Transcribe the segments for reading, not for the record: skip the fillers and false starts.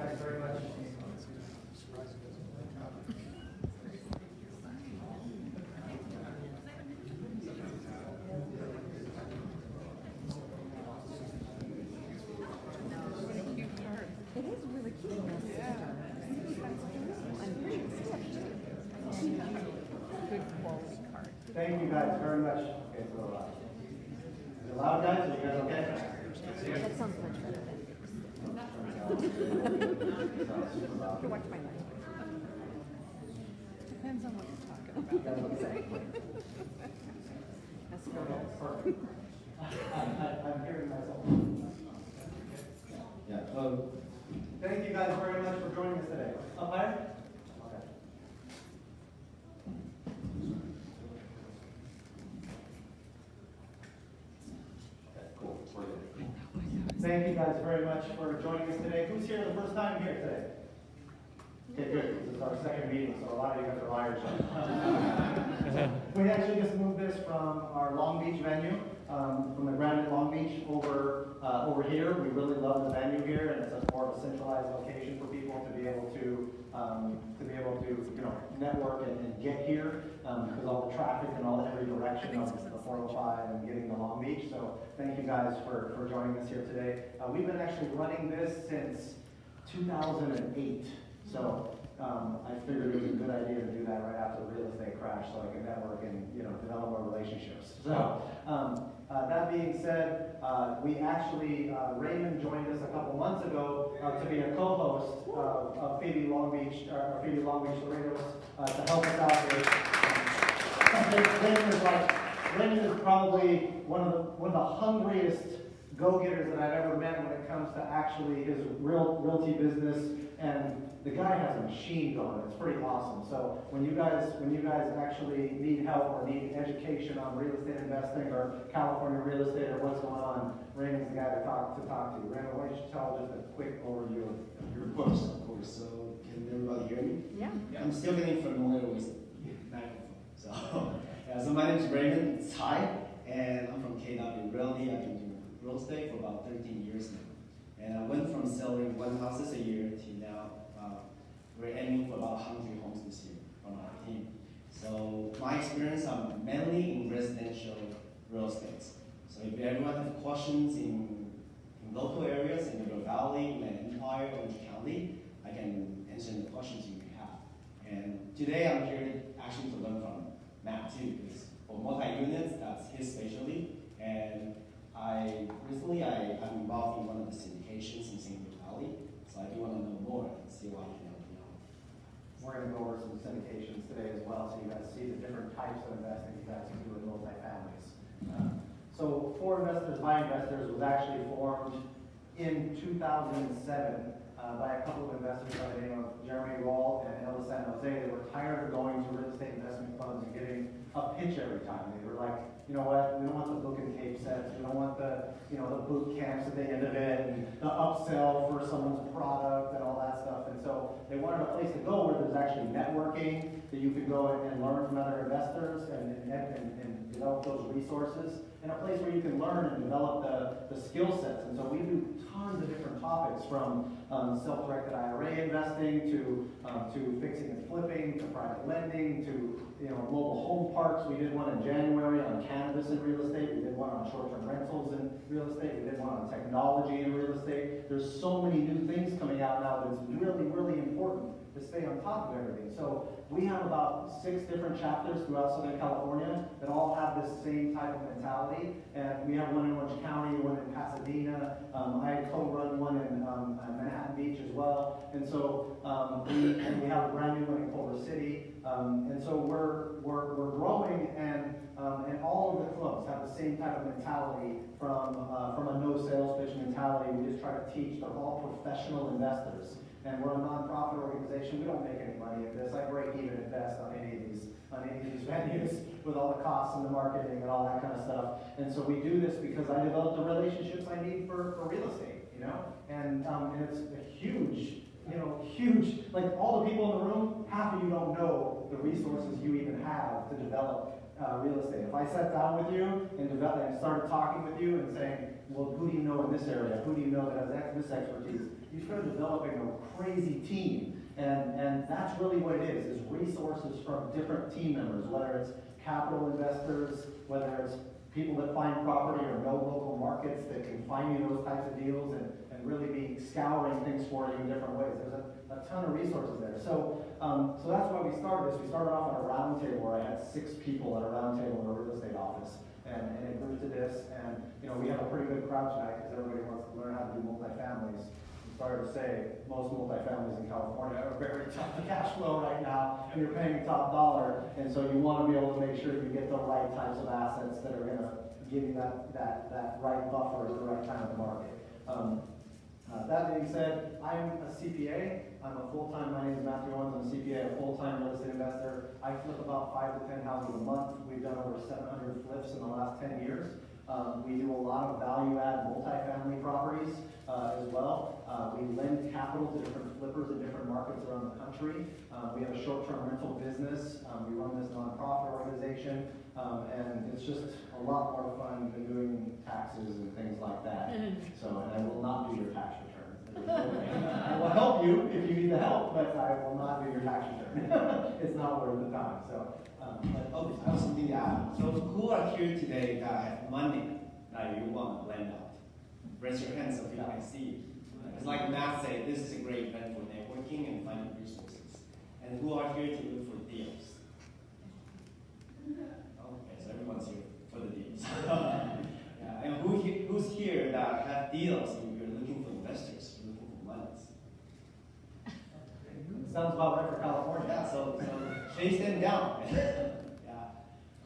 guys very much. It is really cute. Good quality card. Thank you guys very much. Okay, it's a little loud. Is it loud, guys? Are you guys okay? That sounds much better than you watch my life. Depends on what you're talking about. Exactly. That's good. I'm hearing myself. Yeah. Thank you guys very much for joining us today. Up higher? Okay. Okay, cool. We're good. Thank you guys very much for joining us today. Who's here the first time here today? Okay, good. This is our second meeting, so a lot of you guys are liars. We actually just moved this from our Long Beach venue, from the Grand Long Beach over here. We really love the venue here, and it's more of a centralized location for people to be able to network and get here because all the traffic and all every direction of the 405 and getting to Long Beach. So thank you guys for joining us here today. We've been actually running this since 2008. So I figured it was a good idea to do that right after the real estate crash, so I could network and develop more relationships. So that being said, we actually Raymond joined us a couple months ago to be a co-host of FIBI Long Beach, or FIBI Long Beach-Cerritos, to help us out here. Raymond is probably one of the hungriest go-getters that I've ever met when it comes to actually his realty business, and the guy has a machine going. It's pretty awesome. So when you guys actually need help or need education on real estate investing or California real estate or what's going on, Raymond's the guy to talk to. Raymond, why don't you tell just a quick overview of your Of course. So can everybody hear me? Yeah. I'm still getting familiar with microphone. So so my name is Raymond Tsai, and I'm from KW Realty. I've been doing real estate for about 13 years now. And I went from selling 1 houses a year to now we're aiming for about 100 homes this year on our team. So my experience, I'm mainly in residential real estate. So if everyone has questions in local areas in the Valley, Empire, Orange County, I can answer the questions you may have. And today I'm here actually to learn from Matt too, because for multi-units, that's his specialty. And I'm involved in one of the syndications in St. Valley, so I do want to know more and see what I can help you out. We're going to go over some syndications today as well, so you guys see the different types of investing you guys can do in multifamilies. So For Investors by Investors was actually formed in 2007 by a couple of investors by the name of Jeremy Wall and Ella San Jose. They were tired of going to real estate investment funds and getting a pitch every time. They were like, you know what, we don't want the book and tape sets, we don't want the boot camps at the end of it, and the upsell for someone's product and all that stuff. And so they wanted a place to go where there's actually networking, that you could go and learn from other investors and develop those resources, and a place where you can learn and develop the skill sets. And so we do tons of different topics, from self-directed IRA investing to fixing and flipping, to private lending, to mobile home parks. We did one in January on cannabis in real estate. We did one on short-term rentals in real estate. We did one on technology in real estate. There's so many new things coming out now that it's really, really important to stay on top of everything. So we have about 6 different chapters throughout Southern California that all have this same type of mentality. And we have one in Orange County, one in Pasadena. I co-run one in Manhattan Beach as well. And so we have a brand new one in Culver City. And so we're growing, and all of the clubs have the same type of mentality from a no sales pitch mentality. We just try to teach. They're all professional investors. And we're a nonprofit organization. We don't make any money at this. I break even at best on any of these venues with all the costs and the marketing and all that kind of stuff. And so we do this because I developed the relationships I need for real estate, and it's a huge, like all the people in the room, half of you don't know the resources you even have to develop real estate. If I sat down with you and started talking with you and saying, well, who do you know in this area? Who do you know that has this expertise, you start developing a crazy team. And that's really what it is resources from different team members, whether it's capital investors, whether it's people that find property or know local markets that can find you those types of deals and really be scouring things for you in different ways. There's a ton of resources there. So that's why we started this. We started off at a round table where I had 6 people at a round table in a real estate office. And it grew to this, and we have a pretty good crowd tonight because everybody wants to learn how to do multifamilies. I'm sorry to say, most multifamilies in California are very tough to cash flow right now, and you're paying top dollar, and so you want to be able to make sure you get the right types of assets that are going to give you that right buffer at the right time of the market. That being said, I'm a CPA. I'm a full-time, my name is Matthew Owens, I'm a CPA, a full-time real estate investor. I flip about 5 to 10 houses a month. We've done over 700 flips in the last 10 years. We do a lot of value-add multifamily properties as well. We lend capital to different flippers in different markets around the country. We have a short-term rental business. We run this nonprofit organization. And it's just a lot more fun than doing taxes and things like that. So, and I will not do your tax return. I will help you if you need the help, but I will not do your tax return. It's not worth the time. So, I have something to add. So who are here today that have money that you want to lend out? Raise your hand so people can see. It's like Matt said, this is a great event for networking and finding resources. And who are here to look for deals? Okay, so everyone's here for the deals. Yeah, and who's here that have deals and you're looking for investors, you're looking for monies? sounds about right for California. Yeah, so chase them down. Yeah,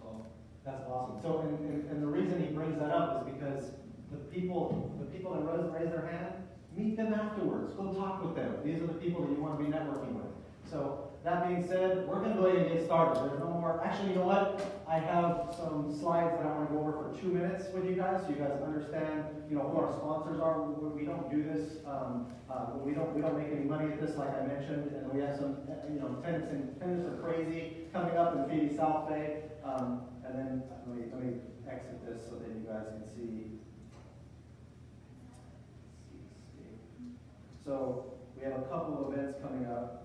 cool. That's awesome. So, and the reason he brings that up is because the people that raise their hand, meet them afterwards. Go talk with them. These are the people that you want to be networking with. So, that being said, we're going to go ahead and get started. There's no more. Actually, you know what? I have some slides that I want to go over for 2 minutes with you guys, so you guys understand, who our sponsors are. We don't do this. We don't make any money at this, like I mentioned. And we have some, tenants are crazy coming up in FIBI South Bay. And then let me exit this so that you guys can see. So we have a couple of events coming up.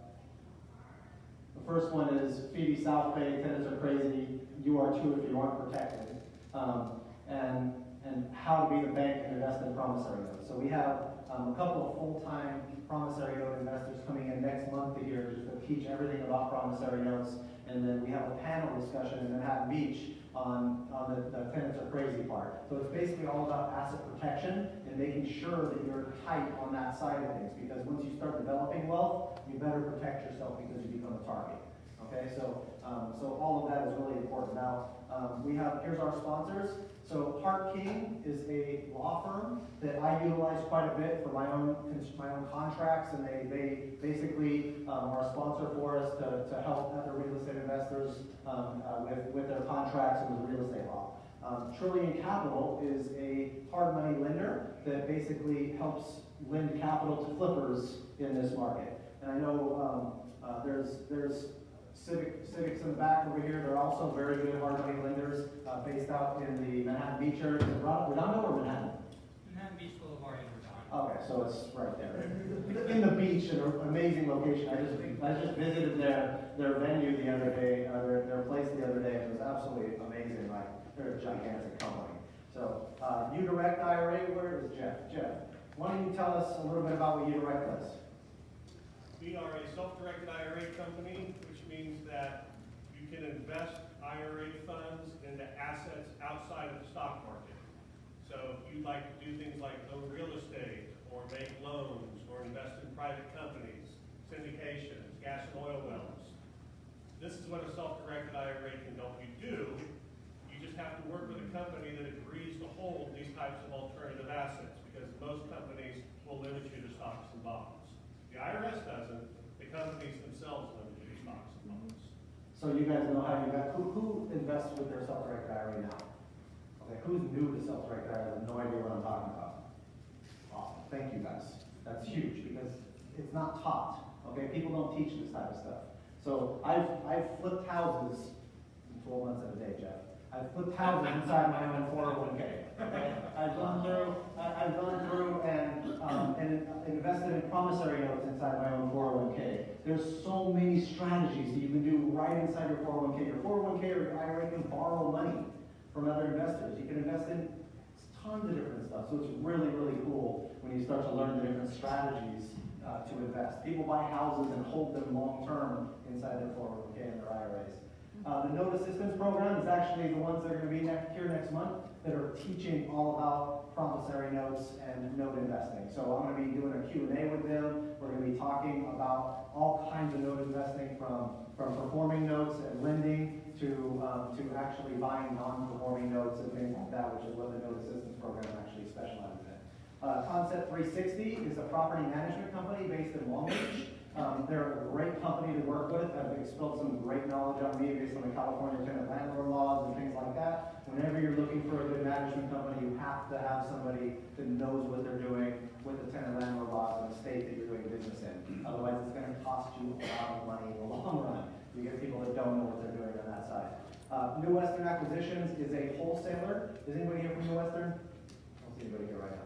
The first one is FIBI South Bay, tenants are crazy, you are too if you aren't protected. And how to be the bank and invest in promissory notes. So we have a couple of full-time promissory note investors coming in next month to here to teach everything about promissory notes. And then we have a panel discussion in Manhattan Beach on the tenants are crazy part. So it's basically all about asset protection and making sure that you're tight on that side of things, because once you start developing wealth, you better protect yourself because you become a target. Okay, so all of that is really important. Now, here's our sponsors. So Hart King is a law firm that I utilize quite a bit for my own contracts, and they basically are a sponsor for us to help other real estate investors with their contracts and with real estate law. Trillion Capital is a hard money lender that basically helps lend capital to flippers in this market. And I know there's Civics in the back over here. They're also very good hard money lenders based out in the Manhattan Beach area. Redondo or Manhattan? Manhattan Beach Boulevard in Redondo. Okay, so it's right there. In the beach, an amazing location. I just visited their venue the other day, their place the other day. It was absolutely amazing. Like, they're a gigantic company. So, UDirect IRA, where is Jeff? Jeff, why don't you tell us a little bit about what UDirect does? We are a self-directed IRA company, which means that you can invest IRA funds into assets outside of the stock market. So if you'd like to do things like own real estate, or make loans, or invest in private companies, syndications, gas and oil wells, this is what a self-directed IRA can help you do. You just have to work with a company that agrees to hold these types of alternative assets, because most companies will limit you to stocks and bonds. The IRS doesn't. The companies themselves limit you to stocks and bonds. So you guys know how you got, who invests with their self-directed IRA now? Okay, who's new to self-directed IRA? I have no idea what I'm talking about. Awesome, thank you guys. That's huge because it's not taught. Okay, people don't teach this type of stuff. So I've flipped houses in 12 months of a day, Jeff. I've flipped houses inside my own 401k. Okay? I've gone through, and invested in promissory notes inside my own 401k. There's so many strategies that you can do right inside your 401k. Your 401k or your IRA can borrow money from other investors. You can invest in tons of different stuff. So it's really, really cool when you start to learn the different strategies to invest. People buy houses and hold them long term inside their 401k and their IRAs. The note assistance program is actually the ones that are going to be here next month that are teaching all about promissory notes and note investing. So I'm going to be doing a Q&A with them. We're going to be talking about all kinds of note investing from performing notes and lending to actually buying non-performing notes and things like that, which is what the note assistance program actually specializes in. Concept 360 is a property management company based in Long Beach. They're a great company to work with. They've expelled some great knowledge on me based on the California tenant landlord laws and things like that. Whenever you're looking for a good management company, you have to have somebody that knows what they're doing with the tenant landlord laws in the state that you're doing business in. Otherwise, it's going to cost you a lot of money in the long run. You get people that don't know what they're doing on that side. New Western Acquisitions is a wholesaler. Is anybody here from New Western? I don't see anybody here right now.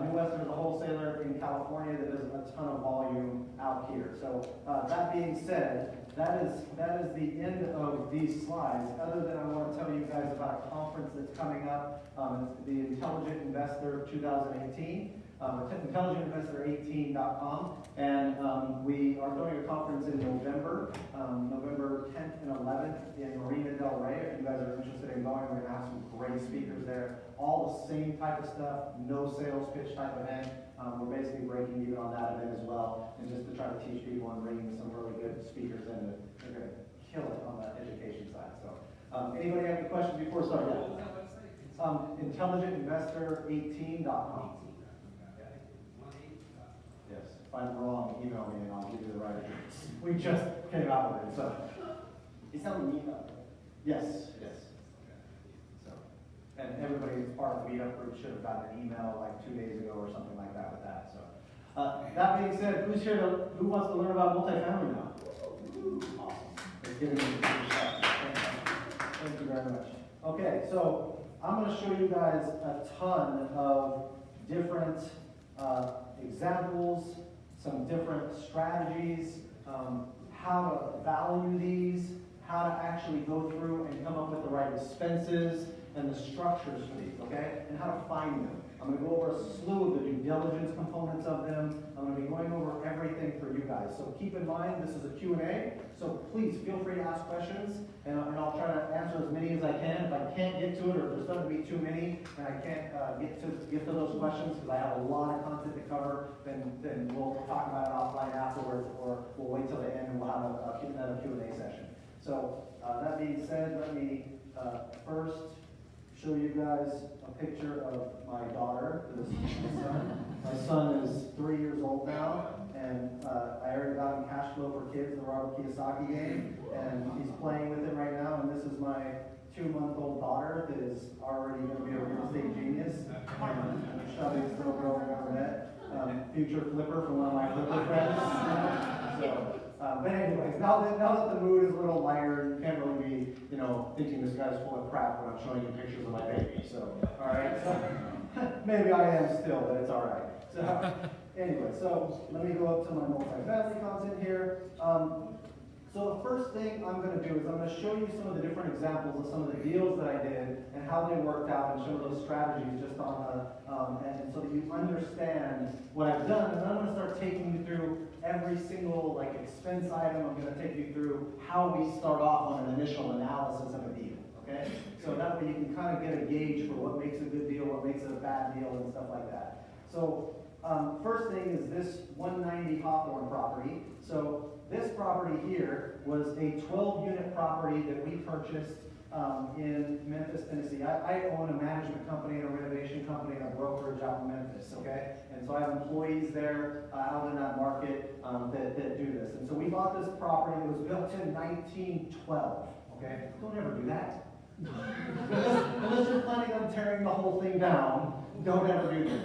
New Western is a wholesaler in California that does a ton of volume out here. So that being said, that is the end of these slides. Other than I want to tell you guys about a conference that's coming up. It's the Intelligent Investor 2018. IntelligentInvestor18.com, and we are throwing a conference in November, November 10th and 11th in Marina Del Rey. If you guys are interested in going, we're going to have some great speakers there. All the same type of stuff, no sales pitch type event. We're basically breaking even on that event as well, and just to try to teach people and bring some really good speakers in that are going to kill it on the education side. So, anybody have any questions before starting? What was that website? IntelligentInvestor18.com. Yes, if I'm wrong, email me and I'll give you the right address. We just came out with it, so. It's on the meetup. Yes, yes. So, and everybody who's part of the meetup group should have gotten an email like 2 days ago or something like that with that. So, that being said, who wants to learn about multifamily now? Awesome. Let's get into the stuff. Thank you very much. Okay, so I'm going to show you guys a ton of different examples, some different strategies, how to value these, how to actually go through and come up with the right expenses and the structures for these, okay? And how to find them. I'm going to go over a slew of the due diligence components of them. I'm going to be going over everything for you guys. So keep in mind, this is a Q&A, so please feel free to ask questions, and I'll try to answer as many as I can. If I can't get to it, or if there's starting to be too many, and I can't get to those questions because I have a lot of content to cover, then we'll talk about it offline afterwards, or we'll wait till the end and we'll have another Q&A session. So that being said, let me first show you guys a picture of my daughter. This is my son. My son is 3 years old now, and I already got him Cash Flow for Kids, the Robert Kiyosaki game, and he's playing with it right now. And this is my 2-month-old daughter that is already going to be a real estate genius. Chubby's little girl I've ever met. Future flipper from one of my flipper friends. So, but anyways, now that the mood is a little lighter, you can't really be, thinking this guy's full of crap when I'm showing you pictures of my baby. So, all right. So, maybe I am still, but it's all right. So, anyway, so let me go up to my multifamily content here. So the first thing I'm going to do is I'm going to show you some of the different examples of some of the deals that I did and how they worked out, and show those strategies just on and so that you understand what I've done. And then I'm going to start taking you through every single expense item. I'm going to take you through how we start off on an initial analysis of a deal. Okay, so that way you can kind of get a gauge for what makes a good deal, what makes it a bad deal, and stuff like that. So first thing is this 190 Hawthorne property. So this property here was a 12-unit property that we purchased in Memphis, Tennessee. I own a management company and a renovation company and a brokerage out in Memphis, okay? And so I have employees there out in that market that do this. And so we bought this property that was built in 1912, okay? Don't ever do that. Unless you're planning on tearing the whole thing down, don't ever do this.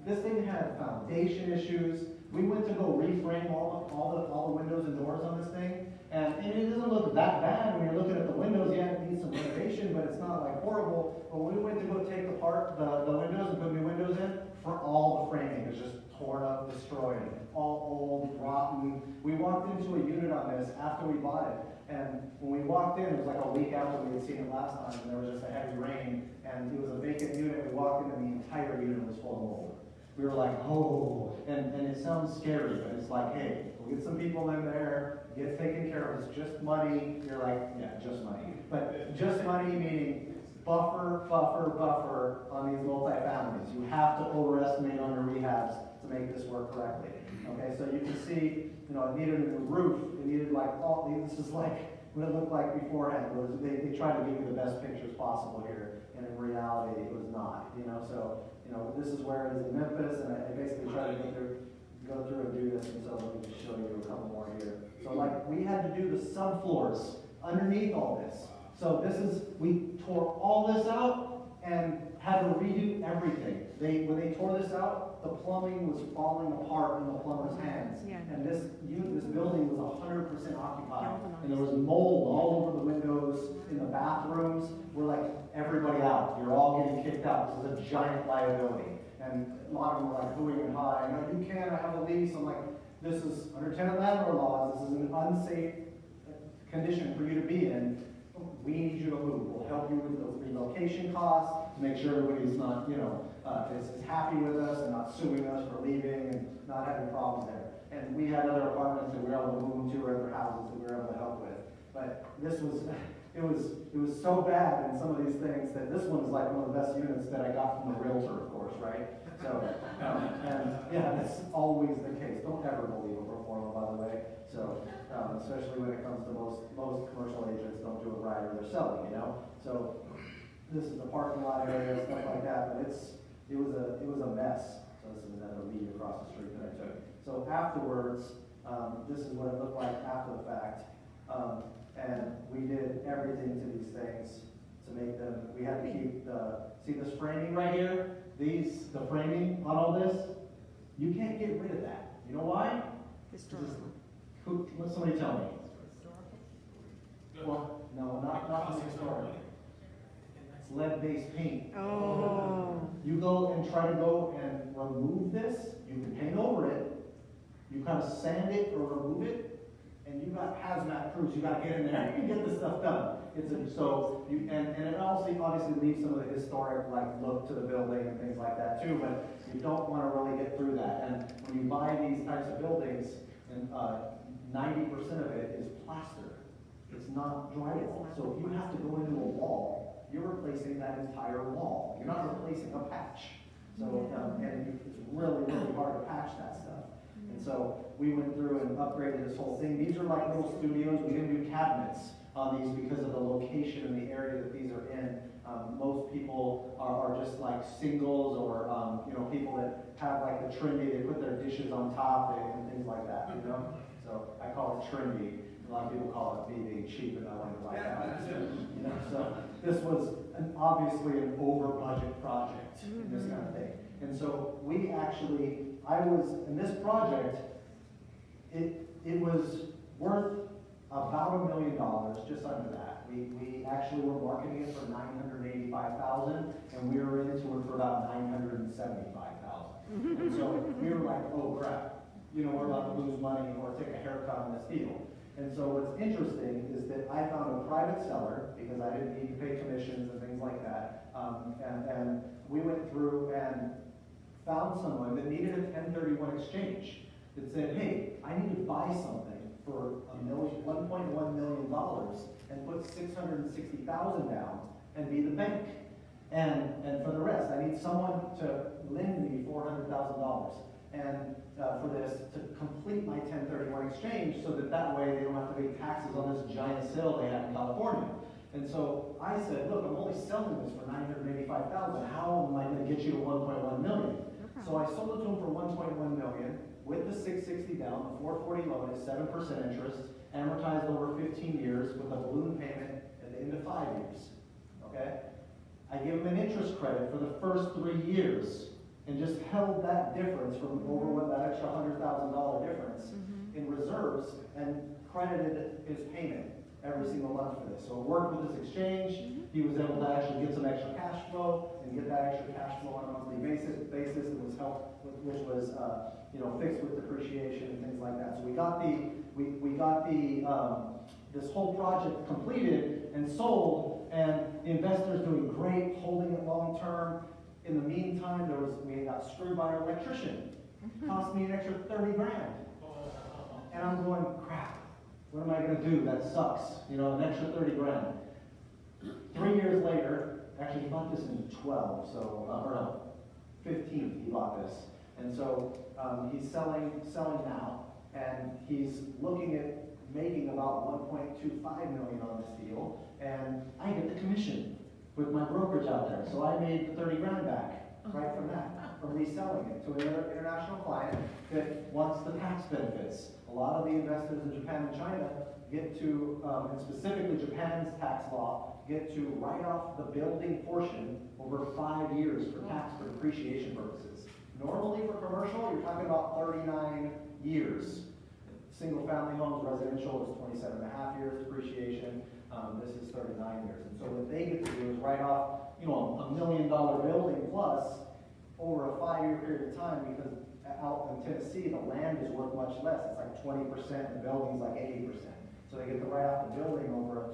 This thing had foundation issues. We went to go reframe all the windows and doors on this thing, and it doesn't look that bad when you're looking at the windows. Yeah, it needs some renovation, but it's not horrible. But when we went to go take apart the windows and put new windows in, for all the framing is just torn up, destroyed, all old, rotten. We walked into a unit on this after we bought it, and when we walked in, it was like a week after we had seen it last time, and there was just a heavy rain, and it was a vacant unit. We walked in, and the entire unit was full of mold. We were like, oh, and it sounds scary, but it's like, hey, we'll get some people in there, get taken care of, it's just money. You're like, yeah, just money. But just money meaning buffer on these multifamilies. You have to overestimate on your rehabs to make this work correctly. Okay, so you can see, it needed a new roof, it needed this is like what it looked like beforehand. They tried to give you the best pictures possible here, and in reality, it was not, so, this is where it is in Memphis, and I basically tried to go through and do this, and so let me just show you a couple more here. So we had to do the subfloors underneath all this. So we tore all this out and had to redo everything. When they tore this out, the plumbing was falling apart in the plumber's hands. Yeah. And this building was 100% occupied. And there was mold all over the windows, in the bathrooms. We're like, everybody out. You're all getting kicked out. This is a giant liability. And a lot of them were like, who and high. You can't, I have a lease. I'm like, this is under tenant landlord laws. This is an unsafe condition for you to be in. We need you to move. We'll help you with the relocation costs to make sure everybody's not, is happy with us and not suing us for leaving and not having problems there. And we had other apartments that we were able to move to, or other houses that we were able to help with. But this was, it was so bad in some of these things that this one is like one of the best units that I got from the realtor, of course, right? So, and yeah, that's always the case. Don't ever believe a performer, by the way. So, especially when it comes to most commercial agents don't do it right, or they're selling, So, this is the parking lot area, stuff like that, but it was a mess. So this is another lead across the street that I took. So afterwards, this is what it looked like after the fact. And we did everything to these things to make them, we had to keep see this framing right here? The framing on all this, you can't get rid of that. You know why? Historical. Let somebody tell me. Well, no, not historical. It's lead-based paint. Oh. You go and try to go and remove this, you can paint over it, you kind of sand it or remove it, and you got hazmat crews, you got to get in there and get this stuff done. And it also obviously leaves some of the historic look to the building and things like that too, but you don't want to really get through that. And when you buy these types of buildings, and 90% of it is plaster. It's not drywall. So if you have to go into a wall, you're replacing that entire wall. You're not replacing a patch. So, and it's really, really hard to patch that stuff. And so we went through and upgraded this whole thing. These are like little studios. We didn't do cabinets on these because of the location and the area that these are in. Most people are just like singles, or people that have like the trendy, they put their dishes on top and things like that, So I call it trendy. A lot of people call it being cheap, and I want to like that. So this was obviously an over budget project in this kind of thing. And so in this project, it was worth about $1 million, just under that. We actually were marketing it for $985,000, and we were into it for about $975,000. And so we were like, oh crap, we're about to lose money or take a haircut on this deal. And so what's interesting is that I found a private seller, because I didn't need to pay commissions and things like that, and we went through and found someone that needed a 1031 exchange that said, hey, I need to buy something for $1.1 million and put $660,000 down and be the bank. And for the rest, I need someone to lend me $400,000 and for this to complete my 1031 exchange, so that way they don't have to pay taxes on this giant sale they had in California. And so I said, look, I'm only selling this for $985,000. How am I going to get you to $1.1 million? So I sold it to him for $1.1 million with the $660 down, the $440 loan is 7% interest, amortized over 15 years with a balloon payment at the end of 5 years. Okay? I give him an interest credit for the first 3 years and just held that difference from over that extra $100,000 difference in reserves and credited his payment every single month for this. So it worked with this exchange. He was able to actually get some extra cash flow and get that extra cash flow on a monthly basis. It was helped, which was fixed with depreciation and things like that. So we got this whole project completed and sold, and the investor's doing great, holding it long term. In the meantime, we got screwed by our electrician. Cost me an extra 30 grand. And I'm going, crap, what am I gonna do? That sucks. An extra 30 grand. 3 years later, actually he bought this in 12, or no, 15 he bought this. And so he's selling now, and he's looking at making about 1.25 million on this deal, and I get the commission with my brokerage out there. So I made the 30 grand back right from that, from reselling it to an international client that wants the tax benefits. A lot of the investors in Japan and China get to, and specifically Japan's tax law, get to write off the building portion over 5 years for tax for depreciation purposes. Normally for commercial, you're talking about 39 years. Single family homes, residential is 27 and a half years depreciation. This is 39 years. And so what they get to do is write off, $1 million building plus over a 5-year period of time, because out in Tennessee, the land is worth much less. It's like 20%, and the building's like 80%. So they get to write off the building over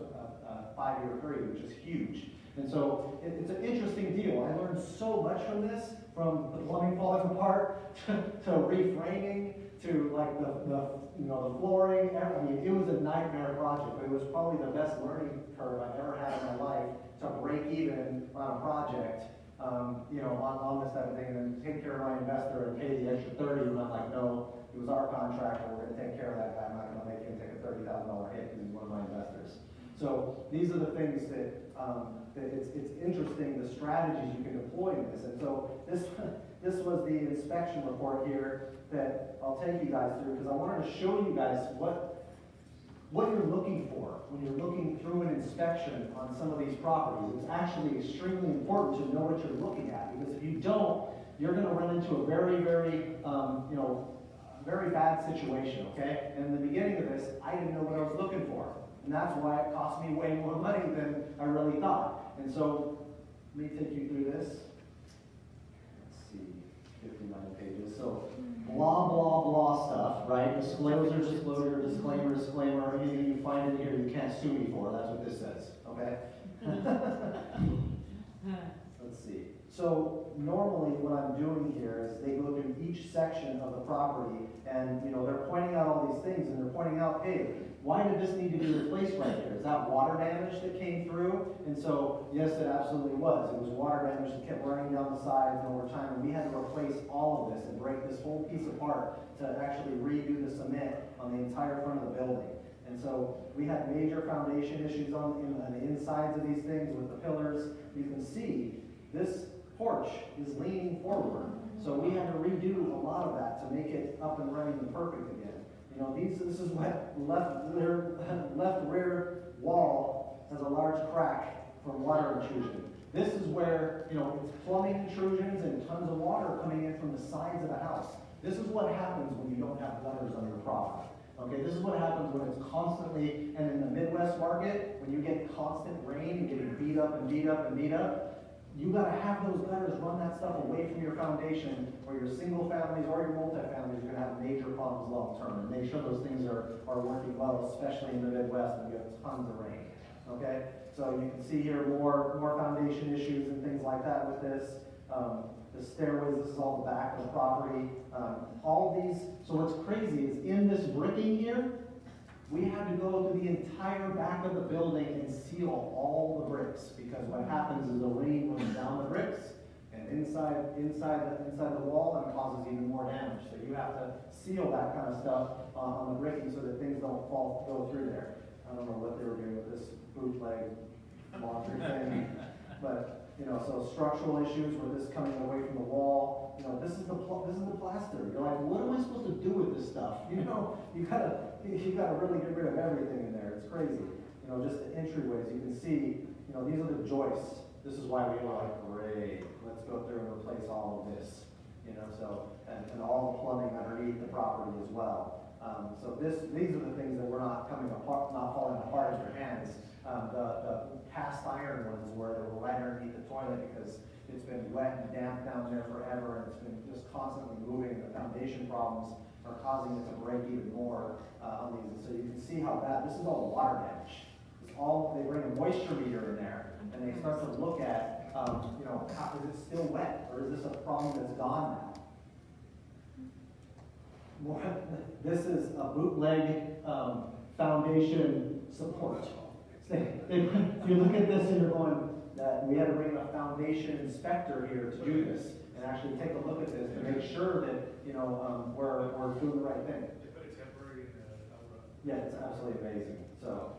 a 5-year period, which is huge. And so it's an interesting deal. I learned so much from this, from the plumbing falling apart to reframing to like the flooring. I mean, it was a nightmare project, but it was probably the best learning curve I've ever had in my life to break even on a project, on this type of thing, and then take care of my investor and pay the extra 30. And I'm like, no, it was our contract, and we're going to take care of that guy. I'm not going to make him take a $30,000 hit because he's one of my investors. So these are the things that it's interesting, the strategies you can deploy in this. And so this was the inspection report here that I'll take you guys through, because I wanted to show you guys what you're looking for when you're looking through an inspection on some of these properties. It's actually extremely important to know what you're looking at, because if you don't, you're going to run into a very, very, very bad situation, okay? And in the beginning of this, I didn't know what I was looking for. And that's why it cost me way more money than I really thought. And so, let me take you through this. Let's see, 59 pages. So, blah, blah, blah stuff, right? Disclosure, disclaimer. Anything you find in here you can't sue me for. That's what this says, okay? Let's see. So, normally what I'm doing here is they go through each section of the property, and they're pointing out all these things, and they're pointing out, hey, why did this need to be replaced right here? Is that water damage that came through? And so, yes, it absolutely was. It was water damage that kept running down the sides over time, and we had to replace all of this and break this whole piece apart to actually redo the cement on the entire front of the building. And so we had major foundation issues on the insides of these things with the pillars. You can see this porch is leaning forward. So we had to redo a lot of that to make it up and running and perfect again. This is what left rear wall has a large crack from water intrusion. This is where, it's plumbing intrusions and tons of water coming in from the sides of the house. This is what happens when you don't have gutters on your property. Okay, this is what happens when it's constantly, and in the Midwest market, when you get constant rain and getting beat up and beat up and beat up, you gotta have those gutters run that stuff away from your foundation, or your single families or your multifamilies are gonna have major problems long term. And make sure those things are working well, especially in the Midwest when you have tons of rain. Okay? So you can see here more foundation issues and things like that with this. The stairways, this is all the back of the property. All these, so what's crazy is in this bricking here, we had to go to the entire back of the building and seal all the bricks, because what happens is the rain runs down the bricks and inside the wall, and causes even more damage. So you have to seal that kind of stuff on the bricking so that things don't go through there. I don't know what they were doing with this bootleg laundry thing, but so structural issues with this coming away from the wall. This is the plaster. You're like, what am I supposed to do with this stuff? You gotta really get rid of everything in there. It's crazy. Just the entryways. You can see, these are the joists. This is why we were like, great, let's go through and replace all of this. So and all the plumbing underneath the property as well. So these are the things that were not coming apart, not falling apart in your hands. The cast iron ones where they were right underneath the toilet because it's been wet and damp down there forever, and it's been just constantly moving. The foundation problems are causing it to break even more on these. So you can see how bad, this is all water damage. It's all, they bring a moisture meter in there, and they start to look at, you know, how, is it still wet, or is this a problem that's gone now? This is a bootleg foundation support. You look at this and you're going, that we had to bring a foundation inspector here to do this and actually take a look at this to make sure that, you know, we're doing the right thing. They put a temporary Yeah, it's absolutely amazing. So,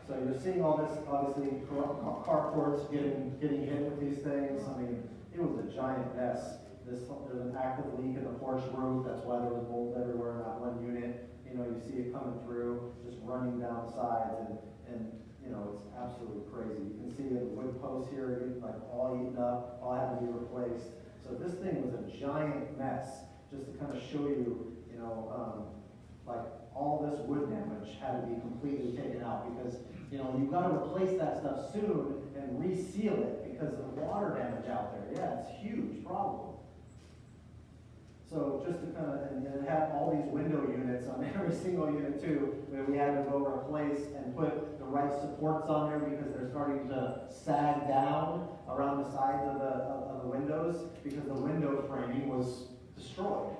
so you're seeing all this, obviously, carports getting hit with these things. I mean, it was a giant mess. There's an active leak in the porch roof. That's why there was mold everywhere in that one unit. You know, you see it coming through, just running down sides, and you know, it's absolutely crazy. You can see the wood posts here getting like all eaten up, all had to be replaced. So this thing was a giant mess, just to kind of show you, you know, like all this wood damage had to be completely taken out because, you know, you've got to replace that stuff soon and reseal it because of the water damage out there. Yeah, it's a huge problem. So just to kind of, and it had all these window units on every single unit too, where we had to go replace and put the right supports on there because they're starting to sag down around the sides of the windows because the window framing was destroyed.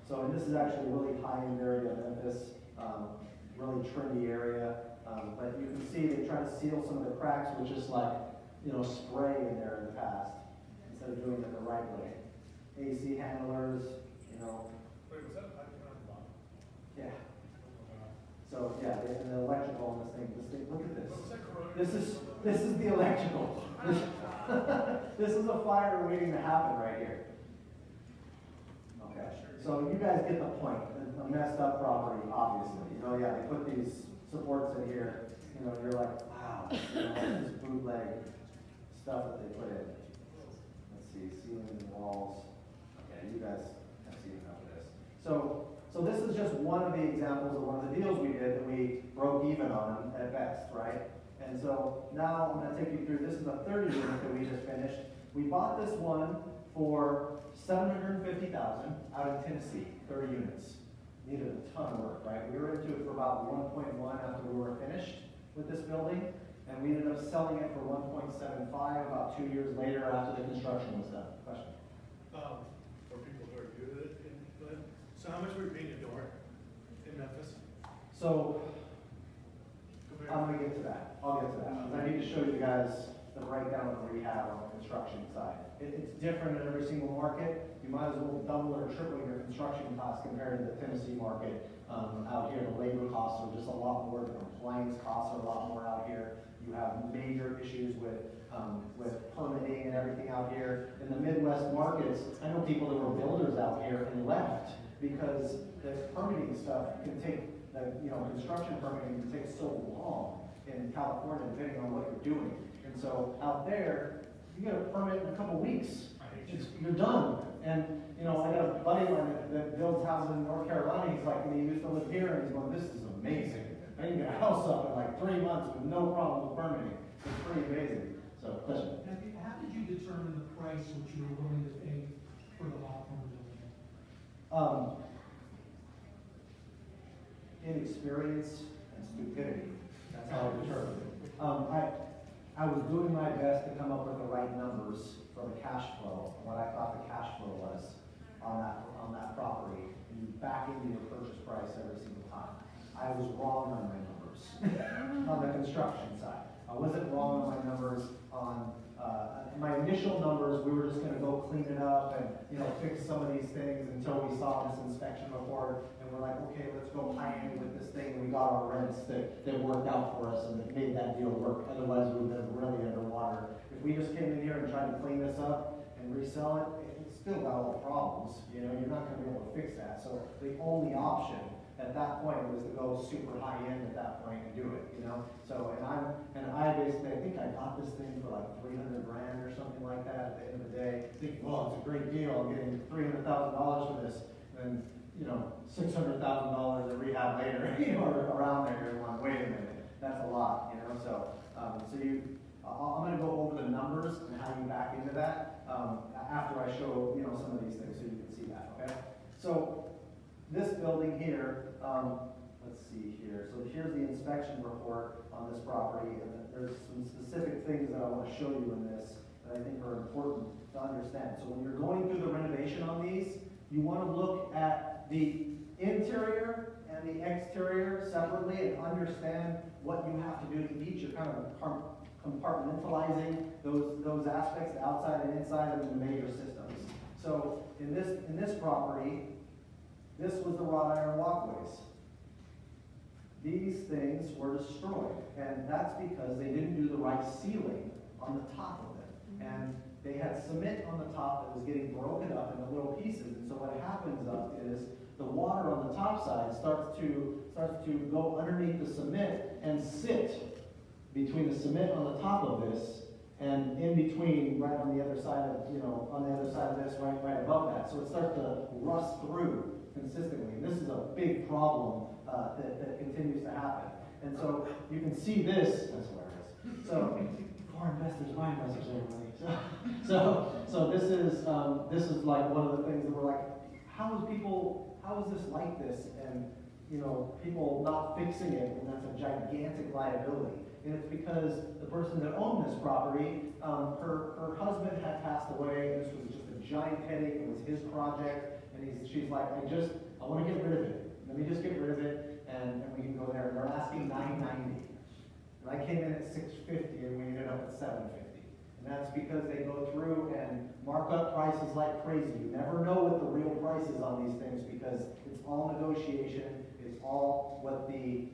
So, and this is actually a really high-end area of Memphis, really trendy area. But you can see they try to seal some of the cracks with just like, you know, spray in there in the past, instead of doing it the right way. AC handlers, you know. Wait, was that a pipe on the bottom? Yeah. So yeah, and the electrical on this thing, look at this. What was that corroded? This is the electrical. This is a fire waiting to happen right here. Okay. So you guys get the point. A messed up property, obviously. You know, yeah, they put these supports in here. You know, you're like, wow, you know, this is bootleg stuff that they put in. Let's see, ceiling and walls. Okay, you guys have seen enough of this. So this is just one of the examples of one of the deals we did that we broke even on at best, right? And so now I'm going to take you through, this is a 30 unit that we just finished. We bought this one for $750,000 out of Tennessee, 30 units. Needed a ton of work, right? We were into it for about 1.1 after we were finished with this building, and we ended up selling it for 1.75 about 2 years later after the construction was done. Question? For people who are new to it, so how much were you paying a door in Memphis? So, I'm going to get to that. I'll get to that. I need to show you guys the breakdown of the rehab on the construction side. It's different in every single market. You might as well double or triple your construction costs compared to the Tennessee market. Out here, the labor costs are just a lot more. The compliance costs are a lot more out here. You have major issues with permitting and everything out here. In the Midwest markets, I know people that were builders out here and left because the permitting stuff can take, construction permitting can take so long in California, depending on what you're doing. And so out there, you get a permit in a couple weeks. You're done. And, I got a buddy of mine that builds houses in North Carolina. He's like, he used to live here, and he's going, this is amazing. I can get a house up in like 3 months with no problem with permitting. It's pretty amazing. So, question? How did you determine the price which you were willing to pay for the lot from the building? Inexperience and stupidity. That's how I determined it. I was doing my best to come up with the right numbers for the cash flow, what I thought the cash flow was on that property, and you back into your purchase price every single time. I was wrong on my numbers on the construction side. I wasn't wrong on my numbers on my initial numbers. We were just going to go clean it up and fix some of these things until we saw this inspection report, and we're like, okay, let's go high-end with this thing. And we got our rents that worked out for us and that made that deal work. Otherwise, we would have been really underwater. If we just came in here and tried to clean this up and resell it, it's still got all the problems. You're not going to be able to fix that. So the only option At that point, it was to go super high end at that point and do it, you know? So, and I basically, I think I got this thing for like 300 grand or something like that at the end of the day, thinking, well, it's a great deal, I'm getting $300,000 for this, and, you know, $600,000 in rehab later, you know, or around there, you're like, wait a minute, that's a lot, you know? So, I'm gonna go over the numbers and how you back into that, after I show, you know, some of these things so you can see that, okay? So, this building here, let's see here. So here's the inspection report on this property, and there's some specific things that I want to show you in this that I think are important to understand. So when you're going through the renovation on these, you want to look at the interior and the exterior separately and understand what you have to do to each. You're kind of compartmentalizing those aspects, the outside and inside of the major systems. So in this property, this was the wrought iron walkways. These things were destroyed, and that's because they didn't do the right sealing on the top of them. And they had cement on the top that was getting broken up into little pieces, and so what happens up is the water on the top side starts to go underneath the cement and sit between the cement on the top of this and in between, right on the other side of, you know, on the other side of this, right above that. So it starts to rust through consistently. And this is a big problem that continues to happen. And so you can see this, that's hilarious. So, core investors, my investors, everybody. So this is like one of the things that we're like, how is this like this? And, you know, people not fixing it, and that's a gigantic liability. And it's because the person that owned this property, her husband had passed away. This was just a giant headache. It was his project. And she's like, I want to get rid of it. Let me just get rid of it, and we can go there. And they're asking $990. And I came in at $650, and we ended up at $750. And that's because they go through and mark up prices like crazy. You never know what the real price is on these things because it's all negotiation. It's all what you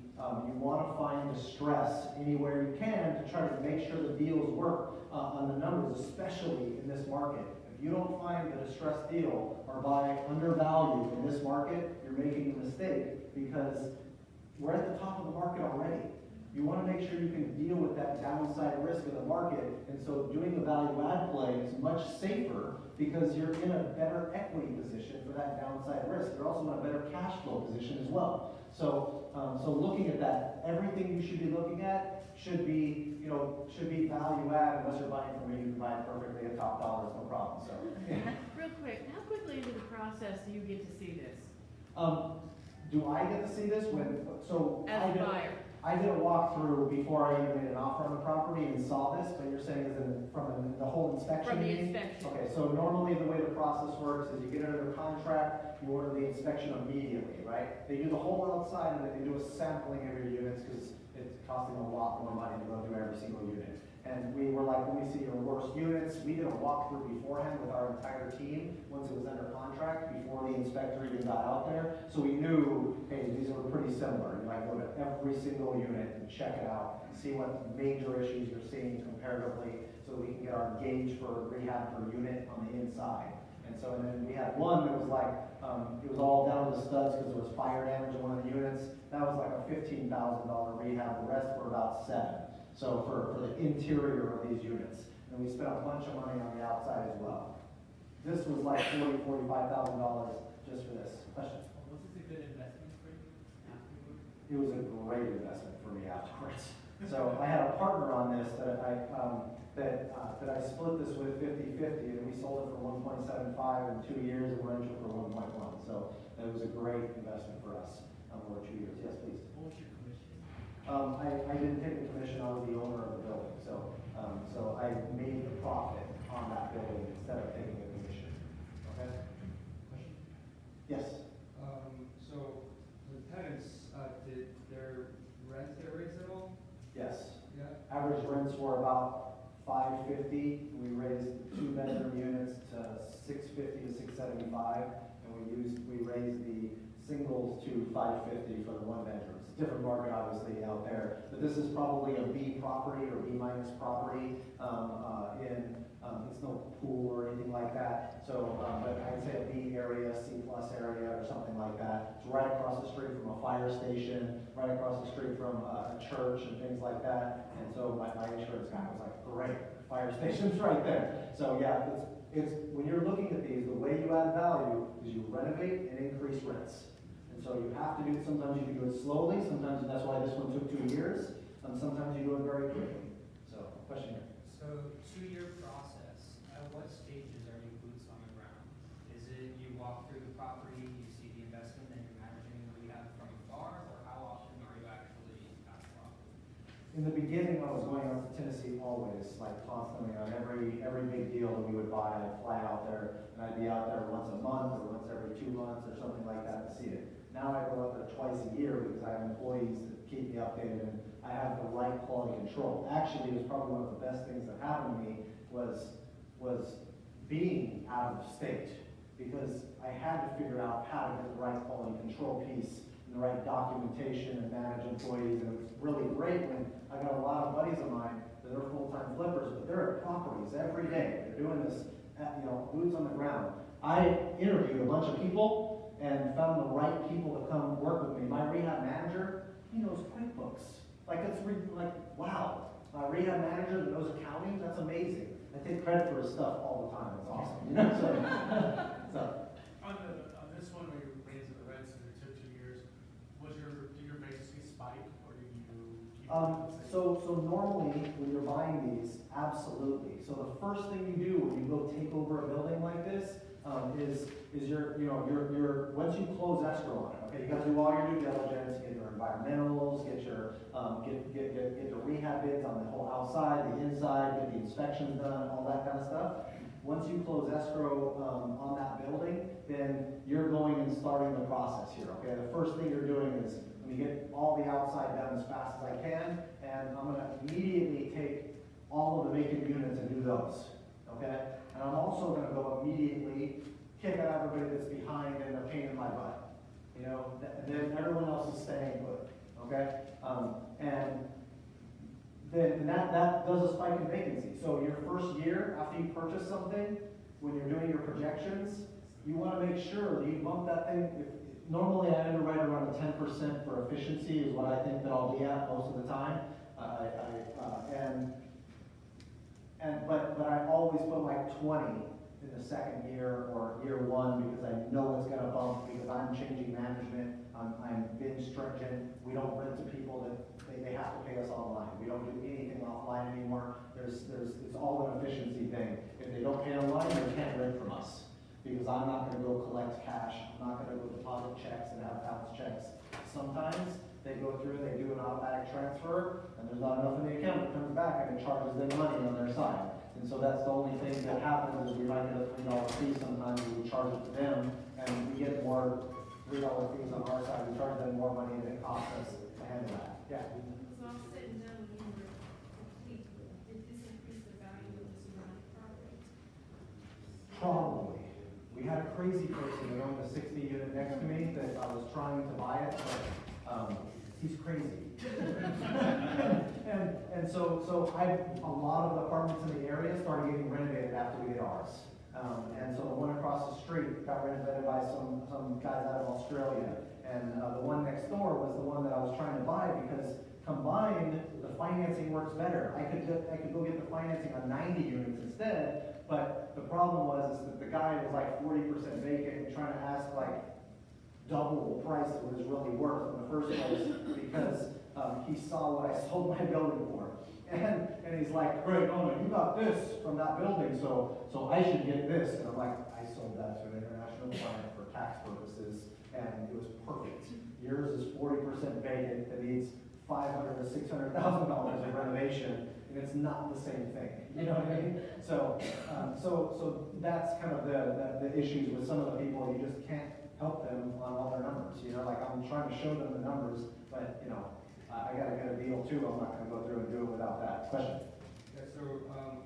want to find the stress anywhere you can to try to make sure the deals work on the numbers, especially in this market. If you don't find a distressed deal or buy undervalued in this market, you're making a mistake because we're at the top of the market already. You want to make sure you can deal with that downside risk of the market, and so doing a value add play is much safer because you're in a better equity position for that downside risk. You're also in a better cash flow position as well. So looking at that, everything you should be looking at should be value add. Unless you're buying from me, you can buy it perfectly at top dollar, it's no problem. So, Real quick, how quickly into the process do you get to see this? do I get to see this As a buyer? I did a walkthrough before I even made an offer on the property and saw this, but you're saying is it from the whole inspection? From the meeting? inspection. Okay, so normally the way the process works is you get under contract, you order the inspection immediately, right? They do the whole outside and then they do a sampling of your units because it's costing a lot more money to go through every single unit. And we were like, let me see your worst units. We did a walkthrough beforehand with our entire team once it was under contract before the inspector even got out there. So we knew, hey, these are pretty similar. You might go to every single unit and check it out and see what major issues you're seeing comparatively so we can get our gauge for rehab per unit on the inside. And then we had one that was like, it was all down to the studs because there was fire damage in one of the units. That was like a $15,000 rehab. The rest were about $7,000. So for the interior of these units. And we spent a bunch of money on the outside as well. This was like $45,000 just for this. Question? Was this a good investment for you afterwards? It was a great investment for me afterwards. So I had a partner on this that I split this with 50-50, and we sold it for 1.75 in 2 years, and we're into it for 1.1. So it was a great investment for us over 2 years. Yes, please. What was your commission? I didn't take the commission. I was the owner of the building, so I made the profit on that building instead of taking a commission. Okay. Question? Yes. So the tenants, did their rents get raised at all? Yes. Yeah. Average rents were about $550. We raised 2-bedroom units to $650 to $675, and we raised the singles to $550 for the 1-bedrooms. Different market, obviously, out there, but this is probably a B property or B- property in It's no pool or anything like that. So, but I would say a B area, C+ area or something like that. It's right across the street from a fire station, right across the street from a church and things like that. And so my insurance guy was like, great, fire station's right there. So yeah, it's when you're looking at these, the way you add value is you renovate and increase rents. And so you have to do, sometimes you can do it slowly, sometimes that's why this one took 2 years, and sometimes you do it very quickly. So, question here. So, 2-year process, at what stages are you boots on the ground? Is it you walk through the property, you see the investment, and you're managing the rehab from afar, or how often are you actually at the property? In the beginning, I was going out to Tennessee always, like constantly, on every big deal that we would buy, I'd fly out there, and I'd be out there once a month, or once every 2 months, or something like that to see it. Now I go out there twice a year because I have employees that keep me updated, and I have the right quality control. Actually, it was probably one of the best things that happened to me was being out of state, because I had to figure out how to get the right quality control piece and the right documentation and manage employees. And it was really great when I got a lot of buddies of mine that are full-time flippers, but they're at properties every day. They're doing this, boots on the ground. I interviewed a bunch of people and found the right people to come work with me. My rehab manager, he knows QuickBooks. Like, wow. My rehab manager that knows accounting, that's amazing. I take credit for his stuff all the time. It's awesome. So. On this one where you're raising the rents and it took 2 years, did your vacancy spike or did you keep it the same? So normally when you're buying these, absolutely. So the first thing you do when you go take over a building like this is your once you close escrow on it, okay, you got to do all your due diligence, get your environmentals, get your rehab bids on the whole outside, the inside, get the inspections done, all that kind of stuff. Once you close escrow on that building, then you're going and starting the process here, okay? The first thing you're doing is, let me get all the outside done as fast as I can, and I'm gonna immediately take all of the vacant units and do those, okay? And I'm also gonna go immediately kick out everybody that's behind and a pain in my butt. Then everyone else is staying put, okay? And then that does a spike in vacancy. So your first year after you purchase something, when you're doing your projections, you want to make sure that you bump that thing. Normally I underwrite around a 10% for efficiency is what I think that I'll be at most of the time. But I always put like 20 in the second year or year one because I know it's going to bump because I'm changing management. I'm being stringent. We don't rent to people that they have to pay us online. We don't do anything offline anymore. It's all an efficiency thing. If they don't pay online, they can't rent from us because I'm not going to go collect cash. I'm not going to go deposit checks and have bounce checks. Sometimes they go through, they do an automatic transfer, and there's not enough in the account. It comes back and it charges them money on their side. And so that's the only thing that happens is we might get a $3 fee sometimes, we charge it to them, and we get more $3 fees on our side. We charge them more money than it costs us to handle that. Yeah. So all said and done, when you were complete, did this increase the value of this rental property? Probably. We had a crazy person that owned a 60-unit next to me that I was trying to buy it, but he's crazy. and so a lot of the apartments in the area started getting renovated after we did ours. And so the one across the street got renovated by some guys out of Australia. And the one next door was the one that I was trying to buy because combined, the financing works better. I could go get the financing on 90 units instead, but the problem was that the guy was like 40% vacant and trying to ask like double the price of what it's really worth in the first place because he saw what I sold my building for. And he's like, great, oh no, you got this from that building, so I should get this. And I'm like, I sold that to an international client for tax purposes, and it was perfect. Yours is 40% vacant that needs $500,000 to $600,000 of renovation, and it's not the same thing. You know what I mean? So that's kind of the issues with some of the people. You just can't help them on all their numbers. Like I'm trying to show them the numbers, but I gotta get a deal too. I'm not gonna go through and do it without that. Question? Yeah, so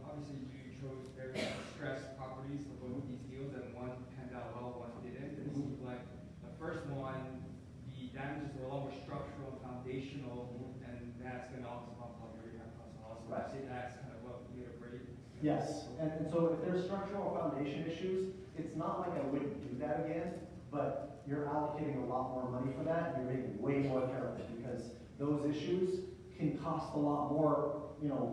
obviously you chose very stressed properties for both of these deals, and one panned out well, one didn't. And it seems like the first one, the damages were a lot more structural and foundational, and that's going to also bump up your rehab costs also. Right. I say that's kind of what made or break Yes, and so if there's structural foundation issues, it's not like I wouldn't do that again, but you're allocating a lot more money for that, and you're making way more care of it, because those issues can cost a lot more,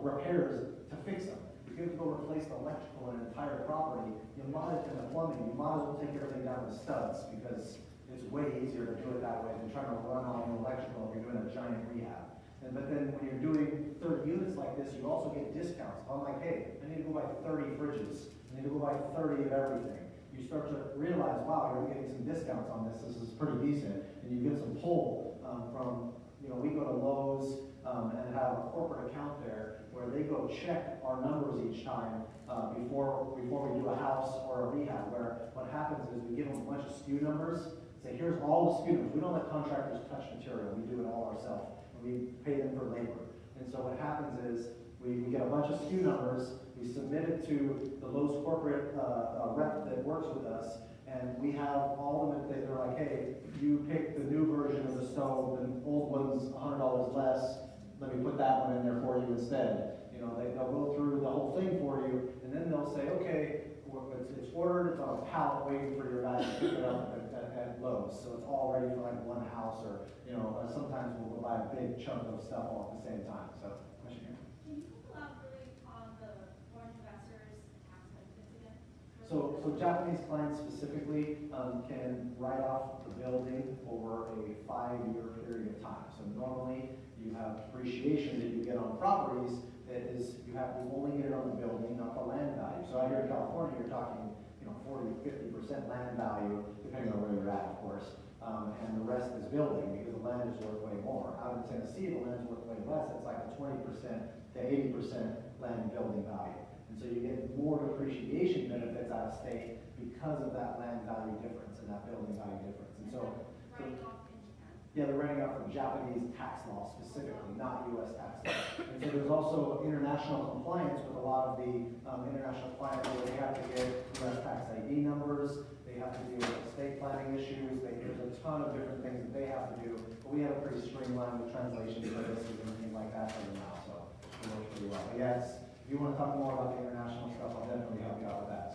repairs to fix them. If you have to go replace the electrical in an entire property, you might as well, plumbing, you might as well take everything down to studs, because it's way easier to do it that way than trying to run all the electrical if you're doing a giant rehab. But then when you're doing 30 units like this, you also get discounts. I'm like, hey, I need to go buy 30 fridges. I need to go buy 30 of everything. You start to realize, wow, you're getting some discounts on this. This is pretty decent. And you get some pull from, we go to Lowe's and have a corporate account there where they go check our numbers each time before we do a house or a rehab, where what happens is we give them a bunch of SKU numbers. Say, here's all the SKU numbers. We don't let contractors touch material. We do it all ourselves. We pay them for labor. And so what happens is we get a bunch of SKU numbers, we submit it to the Lowe's corporate rep that works with us, and we have all of them, they're like, hey, you pick the new version of the stove, the old one's $100 less, let me put that one in there for you instead. They'll go through the whole thing for you, and then they'll say, okay, it's ordered, it's on a pallet waiting for your guys to pick it up at Lowe's. So it's all ready for like one house, or sometimes we'll go buy a big chunk of stuff all at the same time. So, question here. Can you elaborate on the foreign investors tax benefits again? So Japanese clients specifically can write off the building over a 5-year period of time. So normally you have depreciation that you get on properties that is, you only get it on the building, not the land value. So out here in California, you're talking 40, 50% land value, depending on where you're at, of course. And the rest is building, because the land is worth way more. Out in Tennessee, the land's worth way less. It's like a 20% to 80% land building value. And so you get more depreciation benefits out of state because of that land value difference and that building value difference. And so, Writing off in Japan. yeah, they're writing off from Japanese tax law specifically, not U.S. tax law. And so there's also international compliance with a lot of the international clients where they have to get U.S. tax ID numbers, they have to deal with estate planning issues, there's a ton of different things that they have to do, but we have a pretty streamlined with translation services and things like that for them now, so it works pretty well. But yeah, if you want to talk more about the international stuff, I'll definitely help you out with that.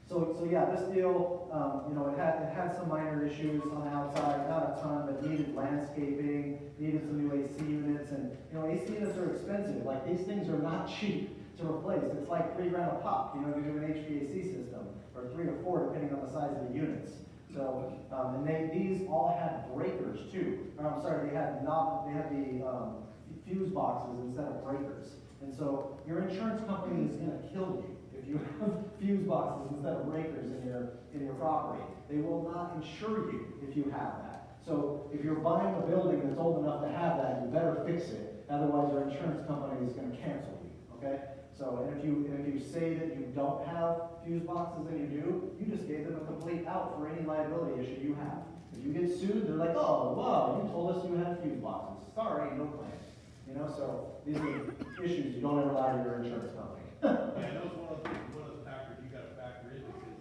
So yeah, this deal, it had some minor issues on the outside, not a ton, but needed landscaping, needed some new AC units, and AC units are expensive. Like, these things are not cheap to replace. It's like $3 grand a pop, if you do an HVAC system, or 3 or 4 depending on the size of the units. So, and these all had breakers too. Or, I'm sorry, they had the fuse boxes instead of breakers. And so your insurance company is going to kill you if you have fuse boxes instead of breakers in your property. They will not insure you if you have that. So if you're buying a building that's old enough to have that, you better fix it. Otherwise, your insurance company is going to cancel you. Okay? So, and if you say that you don't have fuse boxes and you do, you just gave them a complete out for any liability issue you have. If you get sued, they're like, oh, well, you told us you had fuse boxes. Sorry, no claim. So these are issues you don't ever lie to your insurance company. Yeah, that was one of the factors you got to factor in, because